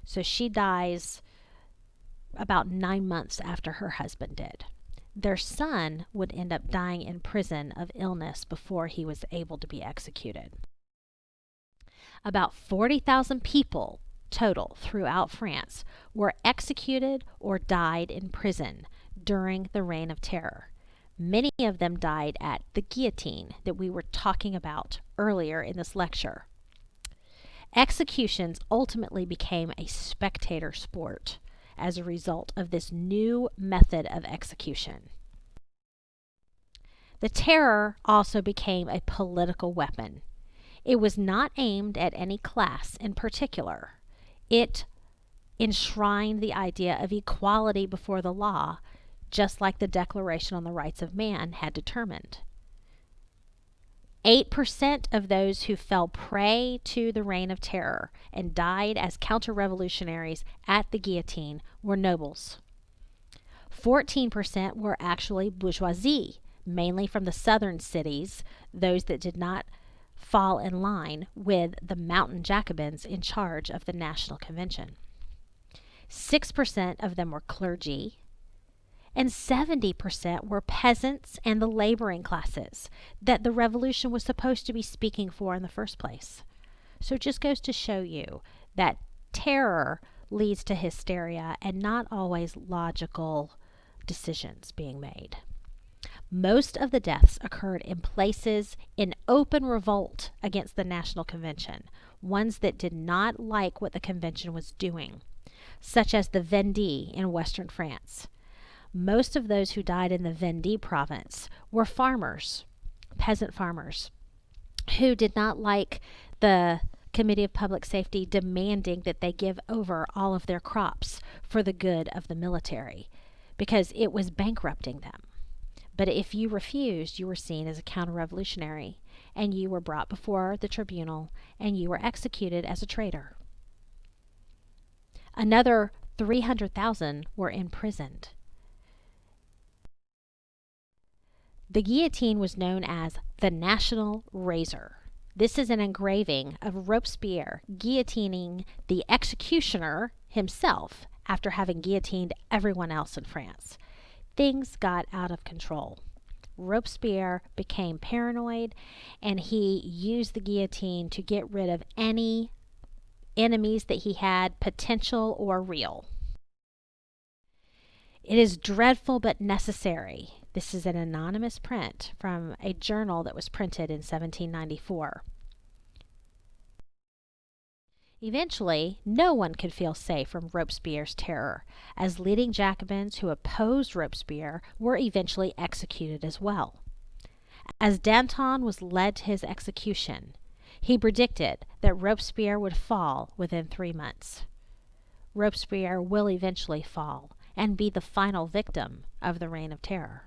So she dies about 9 months after her husband did. Their son would end up dying in prison of illness before he was able to be executed. About 40,000 people total throughout France were executed or died in prison during the Reign of Terror. Many of them died at the guillotine that we were talking about earlier in this lecture. Executions ultimately became a spectator sport as a result of this new method of execution. The terror also became a political weapon. It was not aimed at any class in particular. It enshrined the idea of equality before the law, just like the Declaration on the Rights of Man had determined. 8% of those who fell prey to the Reign of Terror and died as counter-revolutionaries at the guillotine were nobles. 14% were actually bourgeoisie, mainly from the southern cities, those that did not fall in line with the mountain Jacobins in charge of the National Convention. 6% of them were clergy, and 70% were peasants and the laboring classes that the revolution was supposed to be speaking for in the first place. So it just goes to show you that terror leads to hysteria and not always logical decisions being made. Most of the deaths occurred in places in open revolt against the National Convention, ones that did not like what the convention was doing, such as the Vendée in western France. Most of those who died in the Vendée province were farmers, peasant farmers, who did not like the Committee of Public Safety demanding that they give over all of their crops for the good of the military, because it was bankrupting them. But if you refused, you were seen as a counter-revolutionary, and you were brought before the tribunal, and you were executed as a traitor. Another 300,000 were imprisoned. The guillotine was known as the National Razor. This is an engraving of Robespierre guillotining the executioner himself after having guillotined everyone else in France. Things got out of control. Robespierre became paranoid, and he used the guillotine to get rid of any enemies that he had, potential or real. It is dreadful but necessary. This is an anonymous print from a journal that was printed in 1794. Eventually, no one could feel safe from Robespierre's terror, as leading Jacobins who opposed Robespierre were eventually executed as well. As Danton was led to his execution, he predicted that Robespierre would fall within 3 months. Robespierre will eventually fall and be the final victim of the Reign of Terror.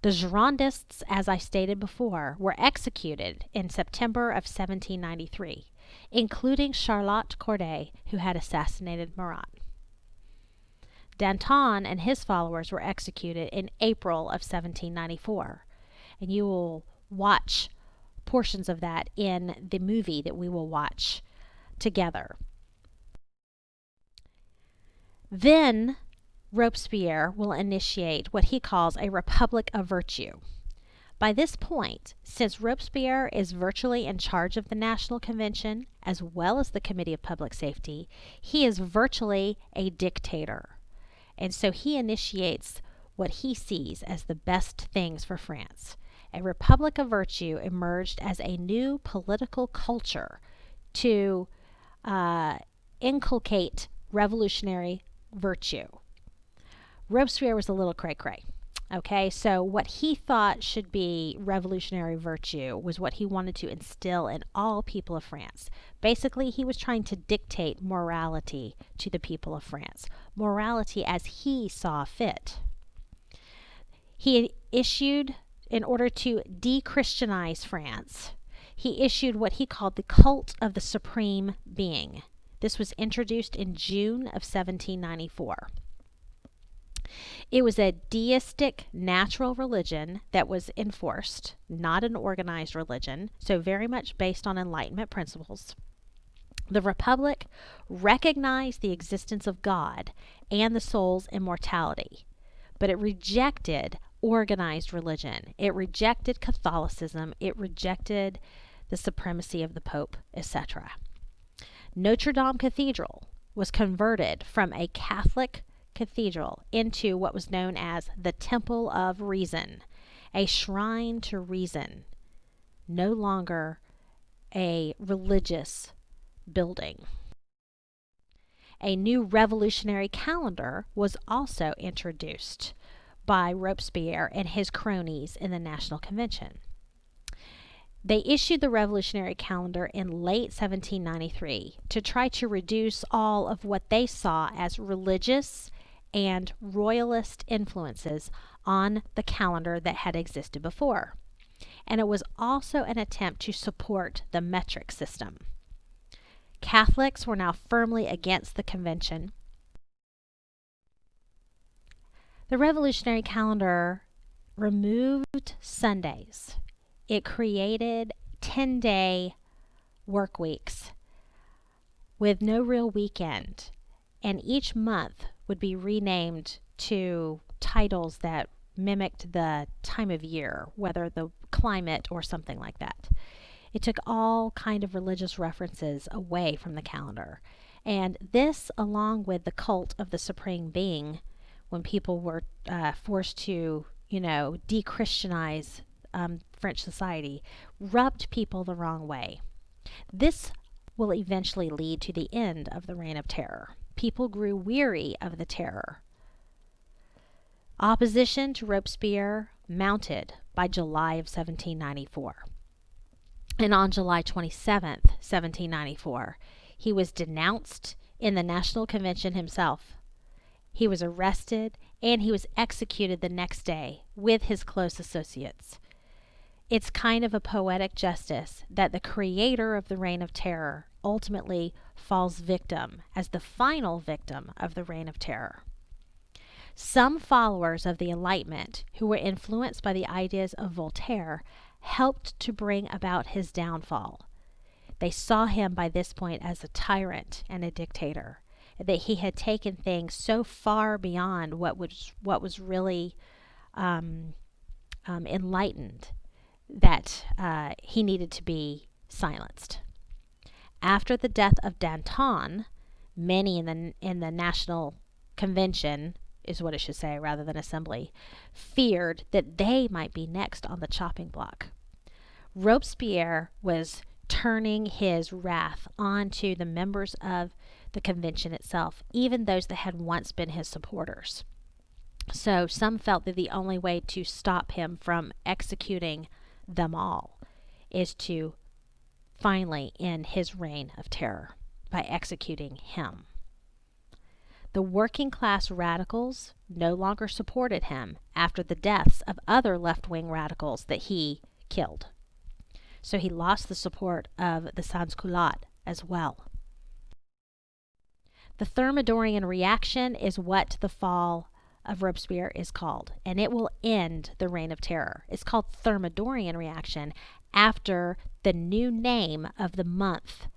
The Girondists, as I stated before, were executed in September of 1793, including Charlotte Corday, who had assassinated Marat. Danton and his followers were executed in April of 1794, and you will watch portions of that in the movie that we will watch together. Then Robespierre will initiate what he calls a Republic of Virtue. By this point, since Robespierre is virtually in charge of the National Convention as well as the Committee of Public Safety, he is virtually a dictator. And so he initiates what he sees as the best things for France. A Republic of Virtue emerged as a new political culture to inculcate revolutionary virtue. Robespierre was a little cray-cray. Okay, so what he thought should be revolutionary virtue was what he wanted to instill in all people of France. Basically, he was trying to dictate morality to the people of France, morality as he saw fit. He issued, in order to de-Christianize France, he issued what he called the cult of the supreme being. This was introduced in June of 1794. It was a deistic natural religion that was enforced, not an organized religion, so very much based on Enlightenment principles. The Republic recognized the existence of God and the soul's immortality, but it rejected organized religion. It rejected Catholicism. It rejected the supremacy of the Pope, etc. Notre Dame Cathedral was converted from a Catholic cathedral into what was known as the Temple of Reason, a shrine to reason, no longer a religious building. A new revolutionary calendar was also introduced by Robespierre and his cronies in the National Convention. They issued the revolutionary calendar in late 1793 to try to reduce all of what they saw as religious and royalist influences on the calendar that had existed before. And it was also an attempt to support the metric system. Catholics were now firmly against the convention. The revolutionary calendar removed Sundays. It created 10-day work weeks with no real weekend, and each month would be renamed to titles that mimicked the time of year, whether the climate or something like that. It took all kind of religious references away from the calendar. And this, along with the cult of the supreme being, when people were forced to, de-Christianize French society, rubbed people the wrong way. This will eventually lead to the end of the Reign of Terror. People grew weary of the terror. Opposition to Robespierre mounted by July of 1794. And on July 27th, 1794, he was denounced in the National Convention himself. He was arrested and he was executed the next day with his close associates. It's kind of a poetic justice that the creator of the Reign of Terror ultimately falls victim as the final victim of the Reign of Terror. Some followers of the Enlightenment, who were influenced by the ideas of Voltaire, helped to bring about his downfall. They saw him by this point as a tyrant and a dictator, that he had taken things so far beyond what was really enlightened that he needed to be silenced. After the death of Danton, many in the National Convention, is what it should say rather than Assembly, feared that they might be next on the chopping block. Robespierre was turning his wrath onto the members of the convention itself, even those that had once been his supporters. So some felt that the only way to stop him from executing them all is to finally end his reign of terror by executing him. The working class radicals no longer supported him after the deaths of other left-wing radicals that he killed. So he lost the support of the sans-culottes as well. The Thermidorian reaction is what the fall of Robespierre is called, and it will end the Reign of Terror. It's called Thermidorian reaction after the new name of the month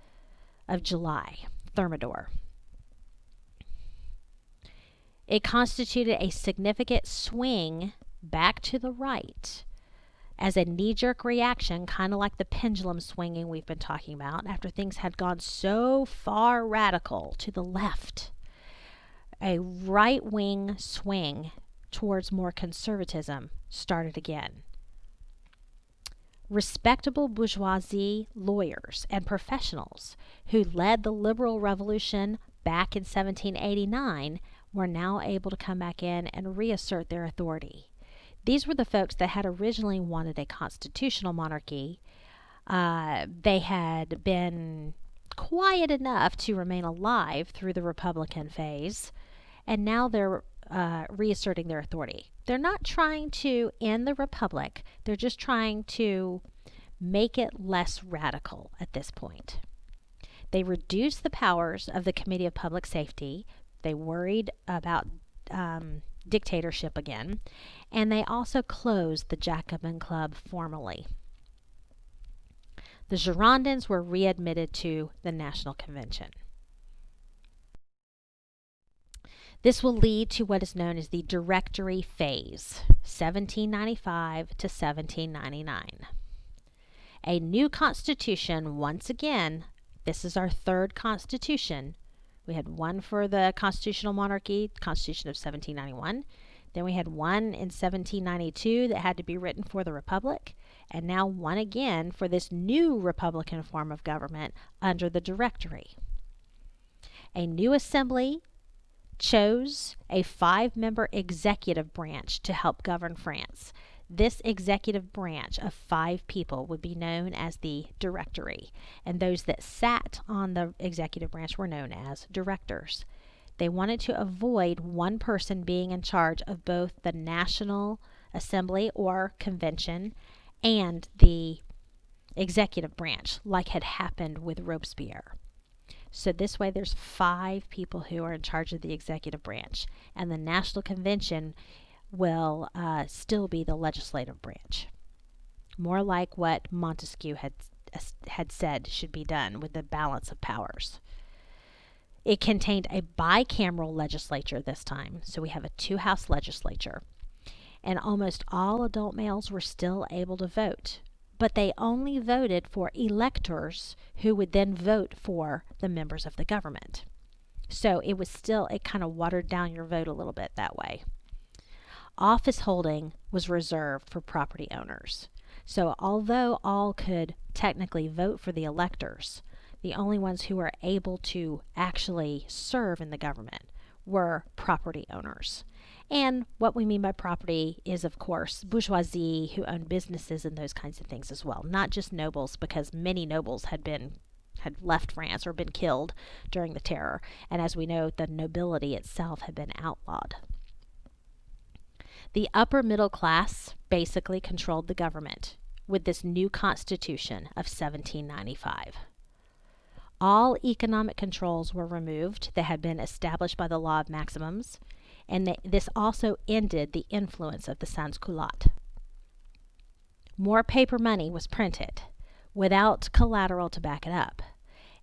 of July, Thermidor. It constituted a significant swing back to the right as a knee-jerk reaction, kind of like the pendulum swinging we've been talking about, after things had gone so far radical to the left. A right-wing swing towards more conservatism started again. Respectable bourgeoisie lawyers and professionals who led the liberal revolution back in 1789 were now able to come back in and reassert their authority. These were the folks that had originally wanted a constitutional monarchy. They had been quiet enough to remain alive through the Republican phase, and now they're reasserting their authority. They're not trying to end the Republic. They're just trying to make it less radical at this point. They reduced the powers of the Committee of Public Safety. They worried about dictatorship again, and they also closed the Jacobin Club formally. The Girondins were readmitted to the National Convention. This will lead to what is known as the Directory Phase, 1795 to 1799. A new constitution, once again, this is our third constitution. We had one for the constitutional monarchy, Constitution of 1791. Then we had one in 1792 that had to be written for the Republic, and now one again for this new Republican form of government under the Directory. A new assembly chose a 5-member executive branch to help govern France. This executive branch of 5 people would be known as the Directory, and those that sat on the executive branch were known as directors. They wanted to avoid one person being in charge of both the National Assembly or Convention and the executive branch, like had happened with Robespierre. So this way there's 5 people who are in charge of the executive branch, and the National Convention will still be the legislative branch. More like what Montesquieu had said should be done with the balance of powers. It contained a bicameral legislature this time, so we have a 2-house legislature. And almost all adult males were still able to vote, but they only voted for electors who would then vote for the members of the government. So it kind of watered down your vote a little bit that way. Office holding was reserved for property owners. So although all could technically vote for the electors, the only ones who were able to actually serve in the government were property owners. And what we mean by property is, of course, bourgeoisie who owned businesses and those kinds of things as well. Not just nobles, because many nobles had left France or been killed during the Terror. And as we know, the nobility itself had been outlawed. The upper middle class basically controlled the government with this new constitution of 1795. All economic controls were removed that had been established by the law of maximums, and this also ended the influence of the sans-culotte. More paper money was printed without collateral to back it up,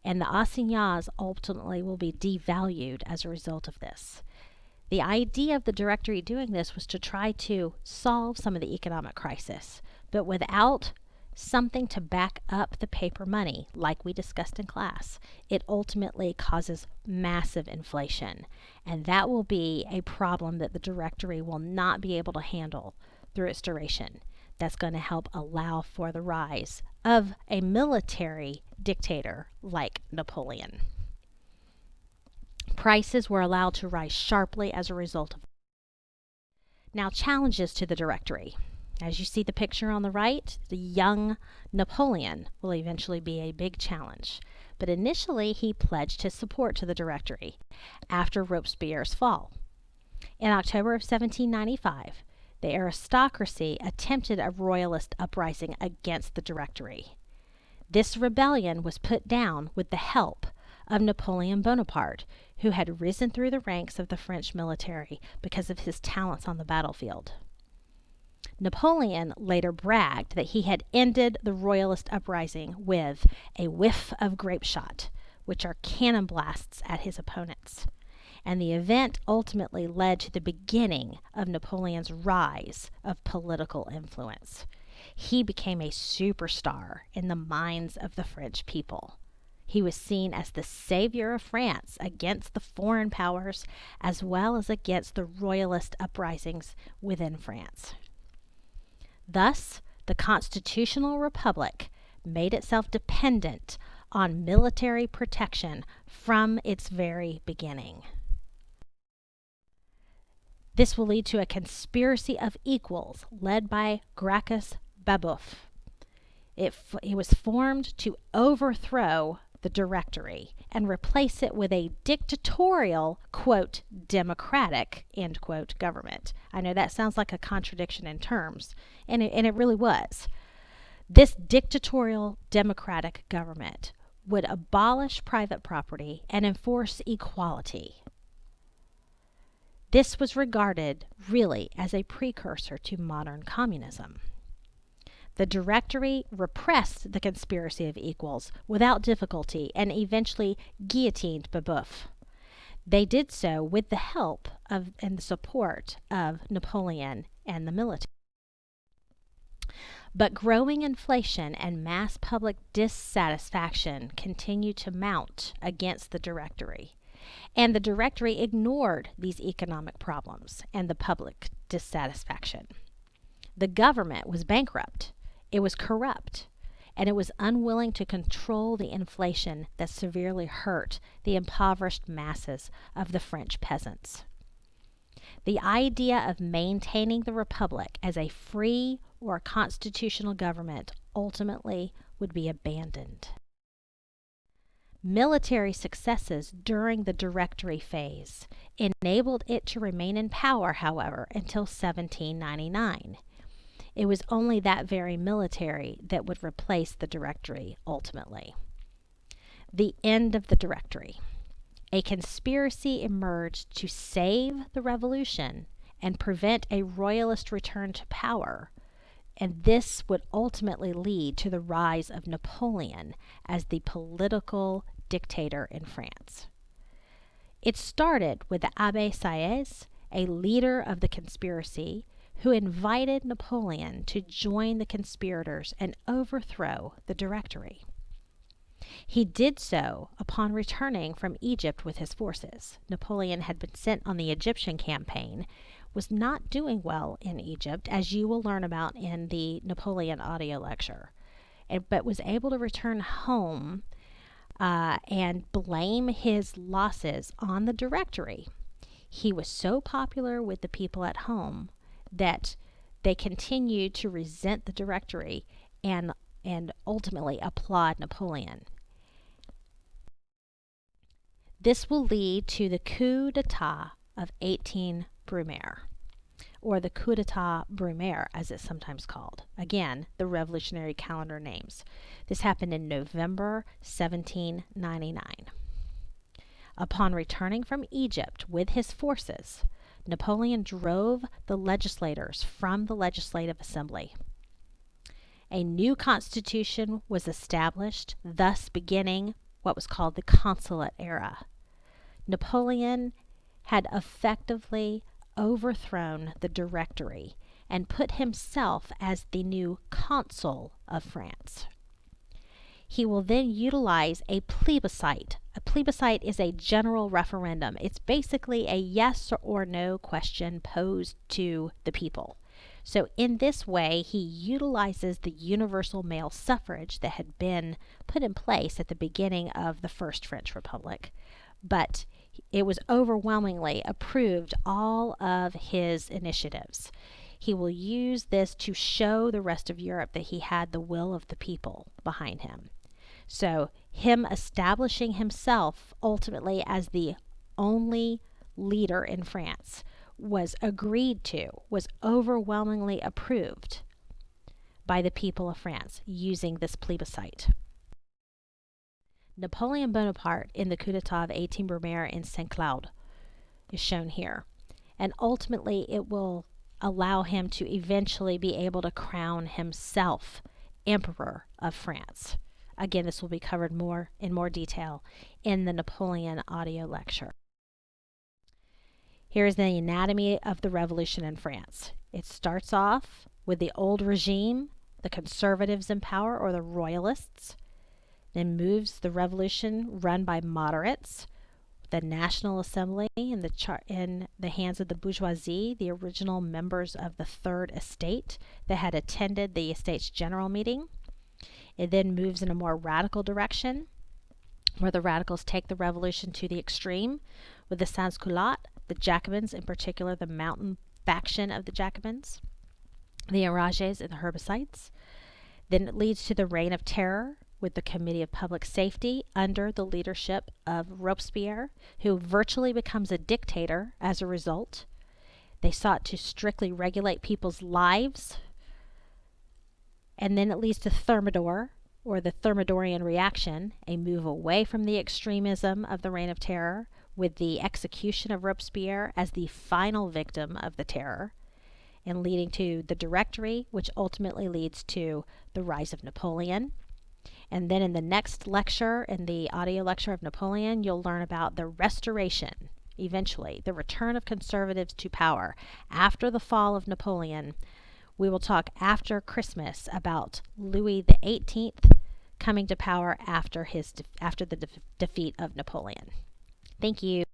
and the assignats ultimately will be devalued as a result of this. The idea of the Directory doing this was to try to solve some of the economic crisis, but without something to back up the paper money, like we discussed in class, it ultimately causes massive inflation, and that will be a problem that the Directory will not be able to handle through its duration. That's going to help allow for the rise of a military dictator like Napoleon. Prices were allowed to rise sharply as a result of. Now, challenges to the Directory. As you see the picture on the right, the young Napoleon will eventually be a big challenge. But initially, he pledged his support to the Directory after Robespierre's fall. In October of 1795, the aristocracy attempted a royalist uprising against the Directory. This rebellion was put down with the help of Napoleon Bonaparte, who had risen through the ranks of the French military because of his talents on the battlefield. Napoleon later bragged that he had ended the royalist uprising with a whiff of grape shot, which are cannon blasts at his opponents. And the event ultimately led to the beginning of Napoleon's rise of political influence. He became a superstar in the minds of the French people. He was seen as the savior of France against the foreign powers, as well as against the royalist uprisings within France. Thus, the constitutional republic made itself dependent on military protection from its very beginning. This will lead to a conspiracy of equals led by Gracchus Babeuf. It was formed to overthrow the Directory and replace it with a dictatorial, quote, democratic, end quote, government. I know that sounds like a contradiction in terms, and it really was. This dictatorial democratic government would abolish private property and enforce equality. This was regarded really as a precursor to modern communism. The Directory repressed the conspiracy of equals without difficulty and eventually guillotined Babeuf. They did so with the help of and the support of Napoleon and the military. But growing inflation and mass public dissatisfaction continued to mount against the Directory, and the Directory ignored these economic problems and the public dissatisfaction. The government was bankrupt. It was corrupt, and it was unwilling to control the inflation that severely hurt the impoverished masses of the French peasants. The idea of maintaining the Republic as a free or constitutional government ultimately would be abandoned. Military successes during the Directory phase enabled it to remain in power, however, until 1799. It was only that very military that would replace the Directory ultimately. The end of the Directory. A conspiracy emerged to save the revolution and prevent a royalist return to power, and this would ultimately lead to the rise of Napoleon as the political dictator in France. It started with the Abbé Sieyès, a leader of the conspiracy, who invited Napoleon to join the conspirators and overthrow the Directory. He did so upon returning from Egypt with his forces. Napoleon had been sent on the Egyptian campaign, was not doing well in Egypt, as you will learn about in the Napoleon audio lecture, but was able to return home and blame his losses on the Directory. He was so popular with the people at home that they continued to resent the Directory and ultimately applaud Napoleon. This will lead to the coup d'etat of 18 Brumaire, or the coup d'etat Brumaire, as it's sometimes called. Again, the revolutionary calendar names. This happened in November 1799. Upon returning from Egypt with his forces, Napoleon drove the legislators from the Legislative Assembly. A new constitution was established, thus beginning what was called the Consulate era. Napoleon had effectively overthrown the Directory and put himself as the new consul of France. He will then utilize a plebiscite. A plebiscite is a general referendum. It's basically a yes or no question posed to the people. So in this way, he utilizes the universal male suffrage that had been put in place at the beginning of the First French Republic. But it was overwhelmingly approved all of his initiatives. He will use this to show the rest of Europe that he had the will of the people behind him. So him establishing himself ultimately as the only leader in France was agreed to, was overwhelmingly approved by the people of France using this plebiscite. Napoleon Bonaparte in the coup d'etat of 18 Brumaire in St. Cloud is shown here. And ultimately it will allow him to eventually be able to crown himself Emperor of France. Again, this will be covered in more detail in the Napoleon audio lecture. Here is the anatomy of the revolution in France. It starts off with the old regime, the conservatives in power, or the royalists, then moves the revolution run by moderates, the National Assembly in the hands of the bourgeoisie, the original members of the Third Estate that had attended the Estates General meeting. It then moves in a more radical direction, where the radicals take the revolution to the extreme with the sans-culottes, the Jacobins, in particular the mountain faction of the Jacobins, the Enragés and the Herbicides. Then it leads to the Reign of Terror with the Committee of Public Safety under the leadership of Robespierre, who virtually becomes a dictator as a result. They sought to strictly regulate people's lives. And then it leads to Thermidor, or the Thermidorian reaction, a move away from the extremism of the Reign of Terror, with the execution of Robespierre as the final victim of the terror, and leading to the Directory, which ultimately leads to the rise of Napoleon. And then in the next lecture, in the audio lecture of Napoleon, you'll learn about the restoration, eventually, the return of conservatives to power after the fall of Napoleon. We will talk after Christmas about Louis XVIII coming to power after the defeat of Napoleon. Thank you.